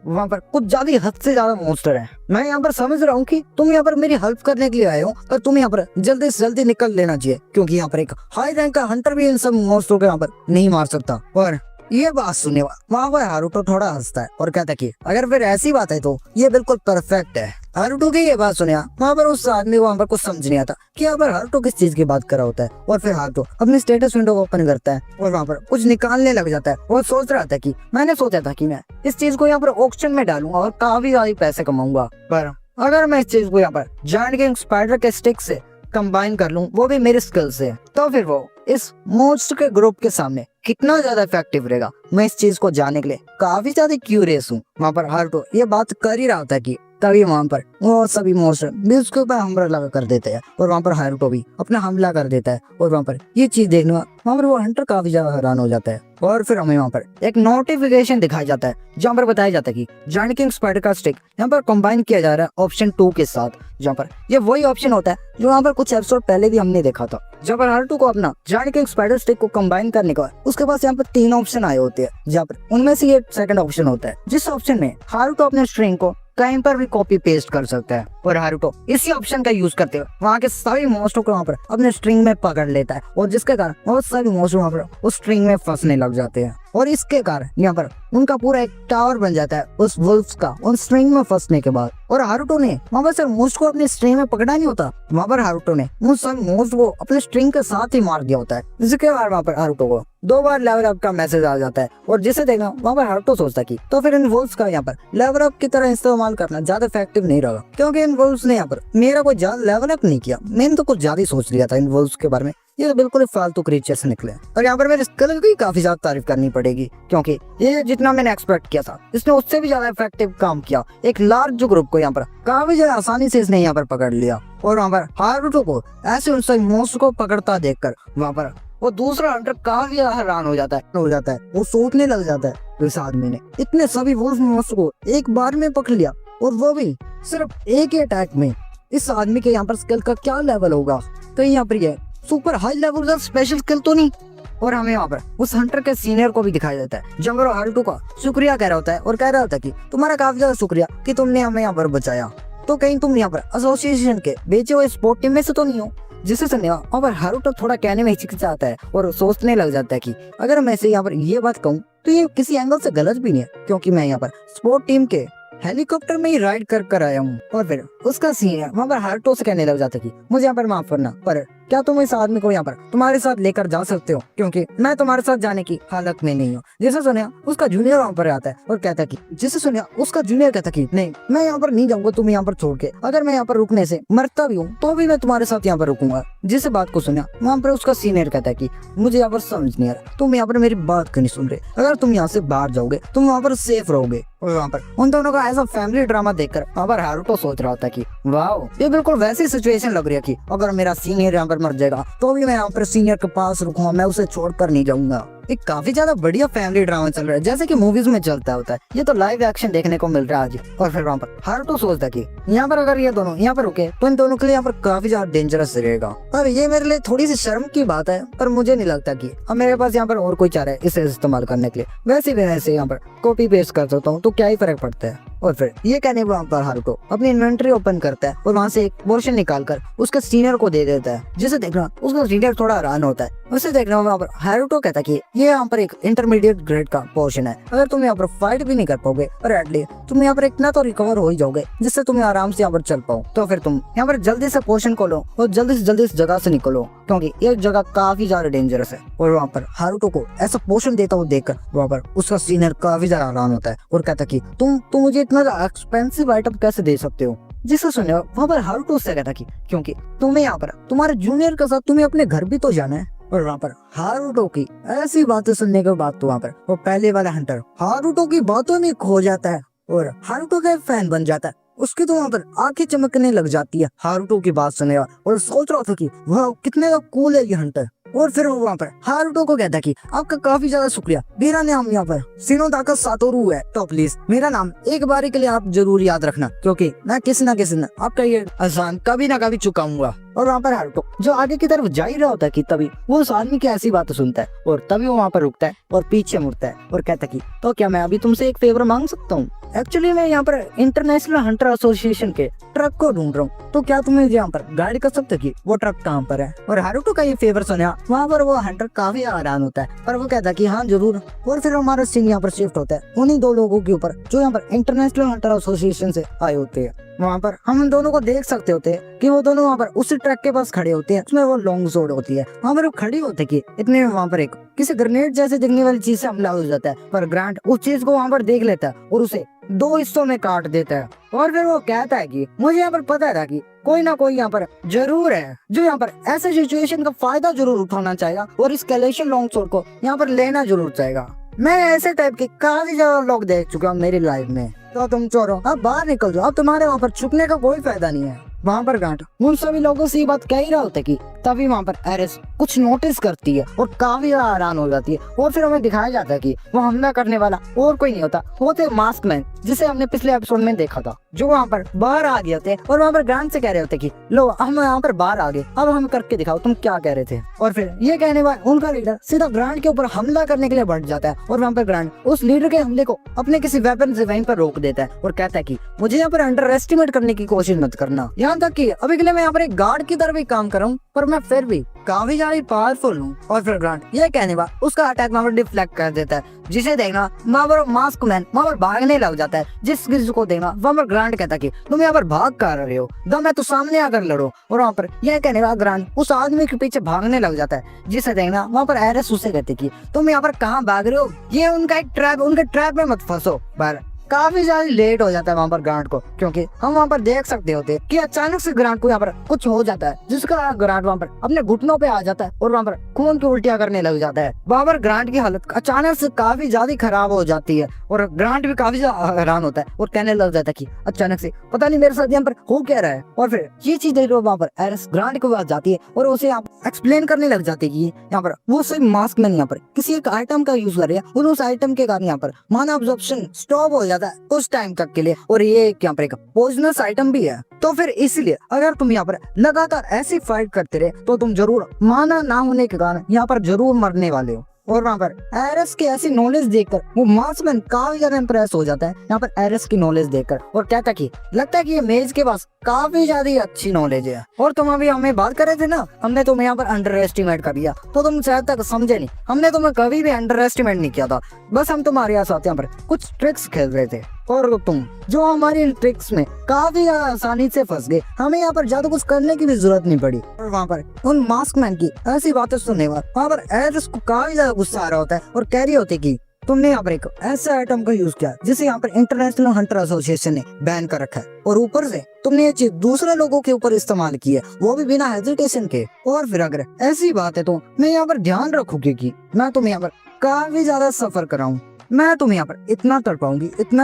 वहाँ पर कुछ ज्यादा हद से ज्यादा मॉन्स्टर है। मैं यहाँ पर समझ रहा हूँ कि तुम यहाँ पर मेरी हेल्प करने के लिए आए हो, पर तुम यहाँ पर जल्दी से जल्दी निकल लेना चाहिए, क्योंकि यहाँ पर एक हाई रैंक का हंटर भी इन सब मॉन्स्टरों को यहाँ पर नहीं मार सकता। और ये बात सुनने वहाँ पर हारुतो थोड़ा हंसता है और कहता है कि अगर फिर ऐसी बात है तो ये बिल्कुल परफेक्ट है। हारुतो की ये बात सुनिया वहाँ पर उस आदमी को वहाँ पर कुछ समझ नहीं आता कि यहाँ पर हारुतो किस चीज की बात कर रहा होता है। और फिर हारुतो अपनी स्टेटस विंडो को ओपन करता है और वहाँ पर कुछ निकालने लग जाता है और सोच रहा था कि मैंने सोचा था कि मैं इस चीज को यहाँ पर ऑक्शन में डालूंगा और काफी ज्यादा पैसे कमाऊंगा, पर अगर मैं इस चीज को यहाँ पर जायंट किंग स्पाइडर के स्टिक से कंबाइन कर लूं, वो भी मेरे स्किल से, तो फिर वो इस मॉन्स्टर के ग्रुप के सामने कितना ज्यादा इफेक्टिव रहेगा। मैं इस चीज को जानने के लिए काफी ज्यादा क्यूरियस हूँ। वहाँ पर हारुतो ये बात कर ही रहा था कि तभी वहाँ पर वो सभी मॉन्स्टर भी उसके ऊपर हमला लगा कर देते हैं और वहाँ पर हारुतो भी अपना हमला कर देता है। और वहाँ पर ये चीज देखने वहाँ पर वो हंटर काफी ज्यादा हैरान हो जाता है। और फिर हमें वहाँ पर एक नोटिफिकेशन दिखाया जाता है, जहाँ पर बताया जाता है कि जायंट किंग स्पाइडर का स्टिक यहाँ पर कंबाइन किया जा रहा है ऑप्शन 2 के साथ, जहाँ पर ये वही ऑप्शन होता है जो यहाँ पर कुछ एपिसोड पहले भी हमने देखा था, जहाँ पर हारुतो को अपना जायंट किंग स्पाइडर स्टिक को कंबाइन करने का उसके पास यहाँ पर 3 ऑप्शन आए होते हैं, जहाँ पर उनमें से ये सेकंड ऑप्शन होता है, जिस ऑप्शन में हारुतो अपने स्ट्रिंग को कहीं पर भी कॉपी पेस्ट कर सकता है। और हारुतो इसी ऑप्शन का यूज करते हुए वहाँ के सभी मॉन्स्टर को वहाँ पर अपने स्ट्रिंग में पकड़ लेता है और जिसके कारण बहुत सारे मॉन्स्टर वहाँ पर उस स्ट्रिंग में फंसने लग जाते हैं। और इसके कारण यहाँ पर उनका पूरा एक टावर बन जाता है उस वुल्फ्स का उन स्ट्रिंग में फंसने के बाद। और हारुतो ने वहाँ पर सिर्फ मोस्ट को अपने स्ट्रिंग में पकड़ा नहीं होता, वहाँ पर हारुतो ने उन सब मोस्ट को अपने स्ट्रिंग के साथ ही मार दिया होता है, जिसके बाद वहाँ पर हारुतो को 2 बार लेवल अप का मैसेज आ जाता है। और जिसे देखना वहाँ पर हारुतो सोचता कि तो फिर इन वुल्फ्स का यहाँ पर लेवल अप की तरह इस्तेमाल करना ज्यादा इफेक्टिव नहीं रहा, क्योंकि इन वुल्फ्स ने यहाँ पर मेरा कोई ज्यादा लेवल अप नहीं किया। मैंने तो कुछ ज्यादा ही सोच लिया था इन वुल्फ्स के बारे में, ये तो बिल्कुल फालतू क्रीचर्स निकले। और यहाँ पर मेरे स्किल की काफी ज्यादा तारीफ करनी पड़ेगी, क्योंकि ये जितना मैंने एक्सपेक्ट किया था इसने उससे भी ज्यादा इफेक्टिव काम किया। एक लार्ज ग्रुप को यहाँ पर काफी ज्यादा आसानी से इसने यहाँ पर पकड़ लिया। और वहाँ पर हारुतो को ऐसे उन सभी मॉन्स्टर को पकड़ता देखकर वहाँ पर वो दूसरा हंटर काफी हैरान हो जाता है। वो सोचने लग जाता है तो इस आदमी ने इतने सभी वुल्फ मॉन्स्टर को एक बार में पकड़ लिया, और वो भी सिर्फ एक ही अटैक में। इस आदमी के यहाँ पर स्किल का क्या लेवल होगा? कहीं यहाँ पर ये सुपर हाई लेवल का स्पेशल स्किल तो नहीं? और हमें यहाँ पर उस हंटर के सीनियर को भी दिखाया जाता है, जब वो हारुतो का शुक्रिया कह रहा होता है और कह रहा होता है कि तुम्हारा काफी ज्यादा शुक्रिया कि तुमने हमें यहाँ पर बचाया। तो कहीं तुम यहाँ पर एसोसिएशन के बेचे हुए स्पोर्ट टीम में से तो नहीं हो? जिससे सुनिए वहाँ पर हारुतो थोड़ा कहने में हिचकिचाता है और सोचने लग जाता है कि अगर मैं से यहाँ पर ये बात कहूँ तो ये किसी एंगल से गलत भी नहीं है, क्योंकि मैं यहाँ पर स्पोर्ट टीम के हेलीकॉप्टर में ही राइड कर आया हूँ। और फिर उसका सीनियर वहाँ पर हारुतो से कहने लग जाता है कि मुझे यहाँ पर माफ करना, पर क्या तुम इस आदमी को यहाँ पर तुम्हारे साथ लेकर जा सकते हो, क्योंकि मैं तुम्हारे साथ जाने की हालत में नहीं हूँ। जिसे सुनिया उसका जूनियर वहाँ पर आता है और कहता है कि नहीं, मैं यहाँ पर नहीं जाऊंगा तुम यहाँ पर छोड़ के। अगर मैं यहाँ पर रुकने से मरता भी हूँ तो भी मैं तुम्हारे साथ यहाँ पर रुकूंगा। जिस बात को सुना वहाँ पर उसका सीनियर कहता है कि मुझे यहाँ पर समझ नहीं आ रहा, तुम यहाँ पर मेरी बात क्यों नहीं सुन रहे? अगर तुम यहाँ से बाहर जाओगे तुम वहाँ पर सेफ रहोगे। और वहाँ पर उन दोनों का ऐसा फैमिली ड्रामा देखकर वहाँ पर हारुतो सोच रहा होता है कि वाह, ये बिल्कुल वैसी सिचुएशन लग रही है कि अगर मेरा सीनियर यहाँ पर मर जाएगा तो भी मैं यहाँ पर सीनियर के पास रुकूंगा, मैं उसे छोड़कर नहीं जाऊंगा। एक काफी ज्यादा बढ़िया फैमिली ड्रामा चल रहा है, जैसे कि मूवीज में चलता होता है। ये तो लाइव एक्शन देखने को मिल रहा है आज। और फिर वहाँ पर हारुतो सोचता कि यहाँ पर अगर ये दोनों यहाँ पर रुके तो इन दोनों के लिए यहाँ पर काफी ज्यादा डेंजरस रहेगा। और ये मेरे लिए थोड़ी सी शर्म की बात है, पर मुझे नहीं लगता कि अब मेरे पास यहाँ पर और कोई चारा है इसे इस्तेमाल करने के लिए। वैसे भी वैसे यहाँ पर कॉपी पेस्ट कर सकता हूँ तो क्या ही फर्क पड़ता है। और फिर ये कहने वहाँ पर हारुतो अपनी इन्वेंटरी ओपन करता है और वहाँ से एक पोर्शन निकालकर उसके सीनियर को दे देता है, जिसे देखना उसका सीनियर थोड़ा हैरान होता है। उसे देखना वहाँ पर हारुतो कहता है कि ये यहाँ पर एक इंटरमीडिएट ग्रेड का पोर्शन है, अगर तुम यहाँ पर फाइट भी नहीं कर पाओगे और एटलीस्ट तुम यहाँ पर इतना तो रिकवर हो ही जाओगे जिससे तुम आराम से यहाँ पर चल पाओ। तो फिर तुम यहाँ पर जल्दी से पोर्शन को लो और जल्दी से जल्दी इस जगह से निकलो, क्योंकि ये जगह काफी ज्यादा डेंजरस है। और वहाँ पर हारुतो को ऐसा पोर्शन देता हुआ देखकर वहाँ पर उसका सीनियर काफी ज्यादा हैरान होता है और कहता है कि तुम मुझे इतना एक्सपेंसिव आइटम कैसे दे सकते हो। जिसे सुने वहाँ पर हारुतो उससे कहता कि क्योंकि तुम्हें यहाँ पर तुम्हारे जूनियर के साथ तुम्हें अपने घर भी तो जाना है। और वहाँ पर हारुतो की ऐसी बातें सुनने के बाद तो वहाँ पर वो पहले वाला हंटर हारुतो की बातों में खो जाता है और हारुतो का फैन बन जाता है। उसकी तो वहाँ पर आंखें चमकने लग जाती है हारुतो की बात सुने और सोच रहा था कि वाह कितने कूल है ये हंटर। और फिर वो वहाँ पर हारुतो को कहता कि आपका काफी ज्यादा शुक्रिया, मेरा नाम यहाँ पर शिनोदाका सातोरू है, तो प्लीज मेरा नाम एक बारी के लिए आप जरूर याद रखना, क्योंकि मैं किसी न किसी ने आपका ये एहसान कभी ना कभी चुकाऊंगा। और वहाँ पर हारुतो जो आगे की तरफ जा ही रहा होता है कि तभी वो उस आदमी की ऐसी बातें सुनता है और तभी वो वहाँ पर रुकता है और पीछे मुड़ता है और कहता है कि तो क्या मैं अभी तुमसे एक फेवर मांग सकता हूँ? एक्चुअली मैं यहाँ पर इंटरनेशनल हंटर एसोसिएशन के ट्रक को ढूंढ रहा हूँ, तो क्या तुम्हें यहाँ पर गाइड कर सकते कि वो ट्रक कहाँ पर है? और हारुतो का ये फेवर सुना वहाँ पर वो हंटर काफी हैरान होता है, पर वो कहता है कि हाँ जरूर। और फिर हमारा सीन यहाँ पर शिफ्ट होता है उन्हीं दो लोगों के ऊपर जो यहाँ पर इंटरनेशनल हंटर एसोसिएशन से आए होते हैं। वहाँ पर हम उन दोनों को देख सकते होते हैं कि वो दोनों वहाँ पर उसी ट्रक के पास खड़े होते हैं, उसमें वो लॉन्ग सोर्ड होती है। वहाँ पर वो खड़ी होते कि इतने वहाँ पर एक किसी ग्रेनेड जैसे दिखने वाली चीज से हमला हो जाता है, पर ग्रांट उस चीज को वहाँ पर देख लेता है और उसे दो हिस्सों में काट देता है। और फिर वो कहता है कि मुझे यहाँ पर पता था कि कोई ना कोई यहाँ पर जरूर है जो यहाँ पर ऐसे सिचुएशन का फायदा जरूर उठाना चाहेगा और इस कैलेशन लॉन्ग सोर्ड को यहाँ पर लेना जरूर चाहेगा। मैं ऐसे टाइप के काफी ज्यादा लोग देख चुका हूँ मेरी लाइफ में। तो तुम चोरो अब बाहर निकल जाओ, अब तुम्हारे वहाँ पर छुपने का कोई फायदा नहीं है। वहाँ पर गांठ उन सभी लोगों से ये बात कह ही रहा होता है कि तभी वहाँ पर एरिस कुछ नोटिस करती है और काफी हैरान हो जाती है। और फिर हमें दिखाया जाता है कि वो हमला करने वाला और कोई नहीं होता, वो थे मास्क मैन, जिसे हमने पिछले एपिसोड में देखा था, जो वहाँ पर बाहर आ गए थे और वहाँ पर गांठ से कह रहे होते कि लो हम यहाँ पर बाहर आ गए, अब हम करके दिखाओ तुम क्या कह रहे थे। और फिर ये कहने वाला उनका लीडर सीधा ग्रांट के ऊपर हमला करने के लिए बढ़ जाता है और वहाँ पर ग्रांट उस लीडर के हमले को अपने किसी वेपन से वहीं पर रोक देता है और कहता है कि मुझे यहाँ पर अंडर एस्टिमेट करने की कोशिश मत करना। यहाँ तक कि अभी के लिए मैं यहाँ पर एक गार्ड की तरह भी काम कर रहा हूँ, पर मैं फिर भी काफी ज्यादा पावरफुल हूँ। और फिर ग्रांट ये कहने बाद उसका अटैक वहाँ पर डिफ्लेक्ट कर देता है, जिसे देखना वहाँ पर मास्क मैन वहाँ पर भागने लग जाता है। जिस किसी को देखना वहाँ पर ग्रांट कहता कि तुम यहाँ पर भाग कर रहे हो, दम है तो सामने आकर लड़ो। और वहाँ पर यह कहने बाद ग्रांट उस आदमी के पीछे भागने लग जाता है, जिसे देखना वहाँ पर एरिस उसे कहते कि तुम यहाँ पर कहाँ भाग रहे हो, ये उनका एक ट्रैप, उनके ट्रैप में मत फंसो। पर काफी ज्यादा लेट हो जाता है वहाँ पर ग्रांट को, क्योंकि हम वहाँ पर देख सकते होते कि अचानक से ग्रांट को यहाँ पर कुछ हो जाता है, जिसका ग्रांट वहाँ पर अपने घुटनों पे आ जाता है और वहाँ पर खून की उल्टियां करने लग जाता है। वहाँ पर ग्रांट की हालत अचानक से काफी ज्यादा खराब हो जाती है और ग्रांट भी काफी ज्यादा हैरान होता है और कहने लग जाता है कि अचानक से पता नहीं मेरे साथ यहाँ पर हो क्या रहा है। और फिर ये चीज देख वहाँ पर एरिस ग्रांट के पास जाती है और उसे यहाँ एक्सप्लेन करने लग जाती है कि यहाँ पर वो सिर्फ मास्क मैन यहाँ पर किसी एक आइटम का यूज कर रहे हैं और उस आइटम के कारण यहाँ पर माना अब्जॉर्प्शन स्टॉप हो जाता है उस टाइम तक के लिए, और ये यहाँ पर एक पॉइजनस आइटम भी है। तो फिर इसलिए अगर तुम यहाँ पर लगातार ऐसी फाइट करते रहे तो तुम जरूर माना ना होने के कारण यहाँ पर जरूर मरने वाले हो। और वहाँ पर एरिस की ऐसी नॉलेज देखकर वो मार्क्समैन काफी ज्यादा इंप्रेस हो जाता है यहाँ पर एरिस की नॉलेज देखकर और कहता कि लगता है कि ये मेज के पास काफी ज्यादा अच्छी नॉलेज है। और तुम अभी हमें बात कर रहे थे ना, हमने तुम्हें यहाँ पर अंडर एस्टिमेट कर दिया, तो तुम शायद तक समझे नहीं, हमने तुम्हें कभी भी अंडर एस्टिमेट नहीं किया था, बस हम तुम्हारे साथ यहाँ पर कुछ ट्रिक्स खेल रहे थे और तुम जो हमारी इन ट्रिक्स में काफी आसानी से फंस गए, हमें यहाँ पर ज्यादा कुछ करने की भी जरूरत नहीं पड़ी। और वहाँ पर उन मास्कमैन की ऐसी बातें सुनने बाद वहाँ पर एरिस को काफी ज्यादा गुस्सा आ रहा होता है और कह रही होती कि तुमने यहाँ पर एक ऐसा आइटम का यूज किया जिसे यहाँ पर इंटरनेशनल हंटर एसोसिएशन ने बैन कर रखा है और ऊपर से तुमने ये चीज दूसरे लोगों के ऊपर इस्तेमाल की है, वो भी बिना हेजिटेशन के। और फिर अगर ऐसी बात है तो मैं यहाँ पर ध्यान रखूंगी कि मैं तुम्हें यहाँ पर काफी ज्यादा सफर कराऊं, मैं तुम्हें यहाँ पर इतना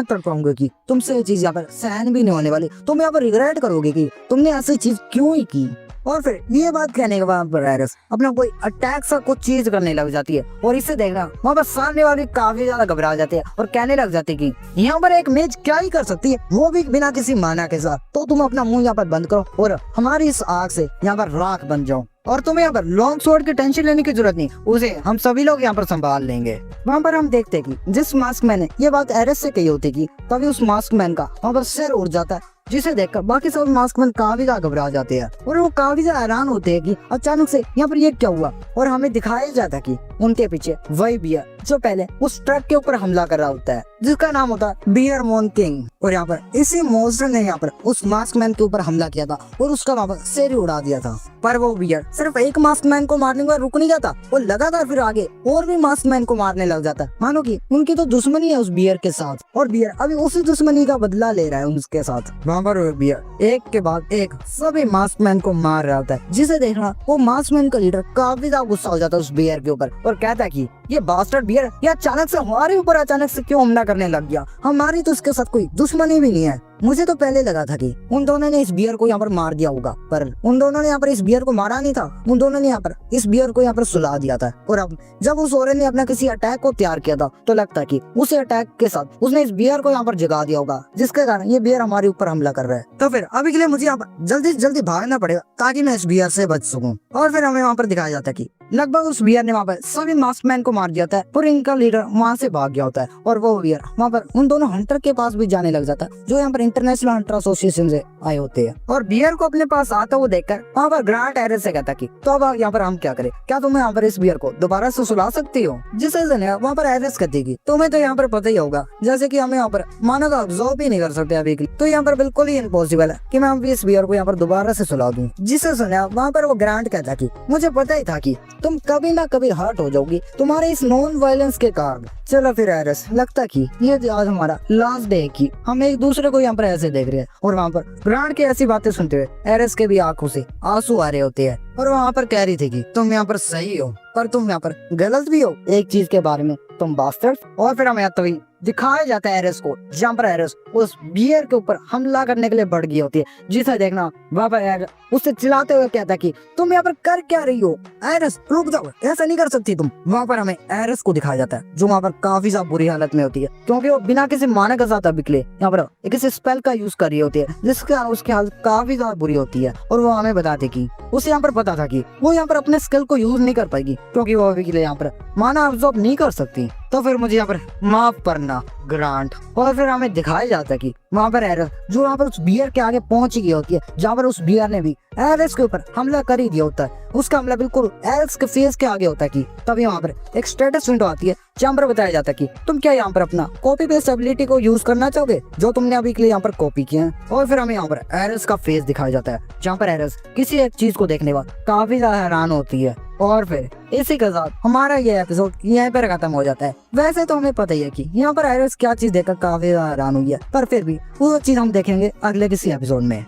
तड़पाऊंगी कि तुमसे ये चीज यहाँ पर सहन भी नहीं होने वाली, तुम यहाँ पर रिग्रेट करोगे कि तुमने ऐसी चीज क्यों ही की। और फिर ये बात कहने के बाद पर एरस अपना कोई अटैक सा कुछ चीज करने लग जाती है और इससे देखना वहाँ पर सामने वाले काफी ज्यादा घबरा जाते हैं और कहने लग जाते कि यहाँ पर एक मेज क्या ही कर सकती है, वो भी बिना किसी माना के साथ। तो तुम अपना मुंह यहाँ पर बंद करो और हमारी इस आग से यहाँ पर राख बन जाओ और तुम्हें यहाँ पर लॉन्ग स्वॉर्ड की टेंशन लेने की जरूरत नहीं, उसे हम सभी लोग यहाँ पर संभाल लेंगे। वहाँ पर हम देखते कि जिस मास्क मैन ने ये बात एरस से कही होती की तभी उस मास्क मैन का वहाँ पर सिर उड़ जाता है, जिसे देखकर बाकी सब मास्क मैन काफी ज्यादा घबरा जाते हैं और वो काफी ज्यादा हैरान होते हैं कि अचानक से यहाँ पर ये क्या हुआ। और हमें दिखाया जाता कि उनके पीछे वही बियर जो पहले उस ट्रक के ऊपर हमला कर रहा होता है, जिसका नाम होता है बियर मॉन किंग। और यहाँ पर इसी मॉन्स्टर ने यहाँ पर उस मास्क मैन के ऊपर हमला किया था और उसका वहाँ पर सिर ही उड़ा दिया था। पर वो बियर सिर्फ एक मास्क मैन को मारने का रुक नहीं जाता, वो लगातार फिर आगे और भी मास्क मैन को मारने लग जाता है, मानो कि उनकी तो दुश्मनी है उस बियर के साथ और बियर अभी उसी दुश्मनी का बदला ले रहा है उसके साथ। वहाँ पर वो बियर एक के बाद एक सभी मास्क मैन को मार रहा होता है, जिसे देखना वो मास्क मैन का लीडर काफी ज्यादा गुस्सा हो जाता है उस बियर के ऊपर और कहता है कि ये बास्टर्ड बियर ये अचानक से हमारे ऊपर अचानक से क्यों हमला करने लग गया, हमारी तो उसके साथ कोई दुश्मनी भी नहीं है। मुझे तो पहले लगा था कि उन दोनों ने इस बियर को यहाँ पर मार दिया होगा, पर उन दोनों ने यहाँ पर इस बियर को मारा नहीं था, उन दोनों ने यहाँ पर इस बियर को यहाँ पर सुला दिया था। और अब जब उस औरत ने अपना किसी अटैक को तैयार किया था तो लगता है कि उसी अटैक के साथ उसने इस बियर को यहाँ पर जगा दिया होगा, जिसके कारण ये बियर हमारे ऊपर हमला कर रहा है। तो फिर अभी के लिए मुझे यहाँ पर जल्दी से जल्दी भागना पड़ेगा ताकि मैं इस बियर से बच सकूं। और फिर हमें वहाँ पर दिखाया जाता है कि लगभग उस बियर ने वहाँ पर सभी मास्कमैन को मार दिया था और इनका लीडर वहाँ से भाग गया होता है और वो बियर वहाँ पर उन दोनों हंटर के पास भी जाने लग जाता है जो यहाँ पर इंटरनेशनल हंटर एसोसिएशन से आए होते हैं। और बियर को अपने पास आता वो देखकर वहाँ पर ग्रांट एरस से कहता कि तो अब यहाँ पर हम क्या करें, क्या तुम यहाँ पर इस बियर को दोबारा से सुला सकती हो। जिसे वहाँ पर एरस कहती कि तुम्हें तो यहाँ पर पता ही होगा जैसे की हमें यहाँ पर मानो का ऑब्जर्व भी नहीं कर सकते अभी, तो यहाँ पर बिल्कुल ही इम्पॉसिबल है कि मैं इस बियर को यहाँ पर दोबारा से सुला दूं। जिसे सुना वहाँ पर वो ग्रांट कहता कि मुझे पता ही था कि तुम कभी ना कभी हर्ट हो जाओगी तुम्हारे इस नॉन वायलेंस के कारण। चलो फिर एरस लगता कि ये आज हमारा लास्ट डे है कि हम एक दूसरे को यहाँ पर ऐसे देख रहे हैं। और वहाँ पर ग्रांट की ऐसी बातें सुनते हुए एरस के भी आंखों से आंसू आ रहे होते हैं और वहाँ पर कह रही थी कि तुम यहाँ पर सही हो पर तुम यहाँ पर गलत भी हो एक चीज के बारे में, तुम बास्टर्ड। और फिर हमें तभी दिखाया जाता है एरस को जहाँ पर एरस उस बियर के ऊपर हमला करने के लिए बढ़ गई होती है, जिसे देखना वहाँ पर एरस उससे चिल्लाते हुए कहता है कि तुम यहाँ पर कर क्या रही हो, एरस रुक जाओ, ऐसा नहीं कर सकती तुम। वहाँ पर हमें एरस को दिखाया जाता है जो वहाँ पर काफी ज्यादा बुरी हालत में होती है क्योंकि वो बिना किसी माने के साथ अभी यहाँ पर किसी स्पेल का यूज कर रही होती है, जिसके उसकी हालत काफी ज्यादा बुरी होती है। और वो हमें बताते कि उसे यहाँ पर पता था कि वो यहाँ पर अपने स्किल को यूज नहीं कर पाएगी क्योंकि वो अभी के लिए यहाँ पर माना अब्सॉर्ब नहीं कर सकती। तो फिर मुझे यहाँ पर माफ करना ग्रांट। और फिर हमें दिखाया जाता है कि वहाँ पर एरस जो वहाँ पर उस बियर के आगे पहुंच गई होती है जहाँ पर उस बियर ने भी एरस के ऊपर हमला कर ही दिया होता है। उसका हमला बिल्कुल एरस के फेस के आगे होता है कि तभी वहाँ पर एक स्टेटस विंडो आती है जहाँ पर बताया जाता है कि तुम क्या यहाँ पर अपना कॉपी पेस्ट एबिलिटी को यूज करना चाहोगे जो तुमने अभी के लिए यहाँ पर कॉपी किया है। और फिर हमें यहाँ पर एरस का फेस दिखाया जाता है जहाँ पर एरस किसी एक चीज को देखने बाद काफी ज्यादा हैरान होती है। और फिर इसी के साथ हमारा ये एपिसोड यहीं पर खत्म हो जाता है। वैसे तो हमें पता ही है कि यहाँ पर एरस क्या चीज देखकर काफी हैरान हुई है, पर फिर भी वो चीज हम देखेंगे अगले किसी एपिसोड में।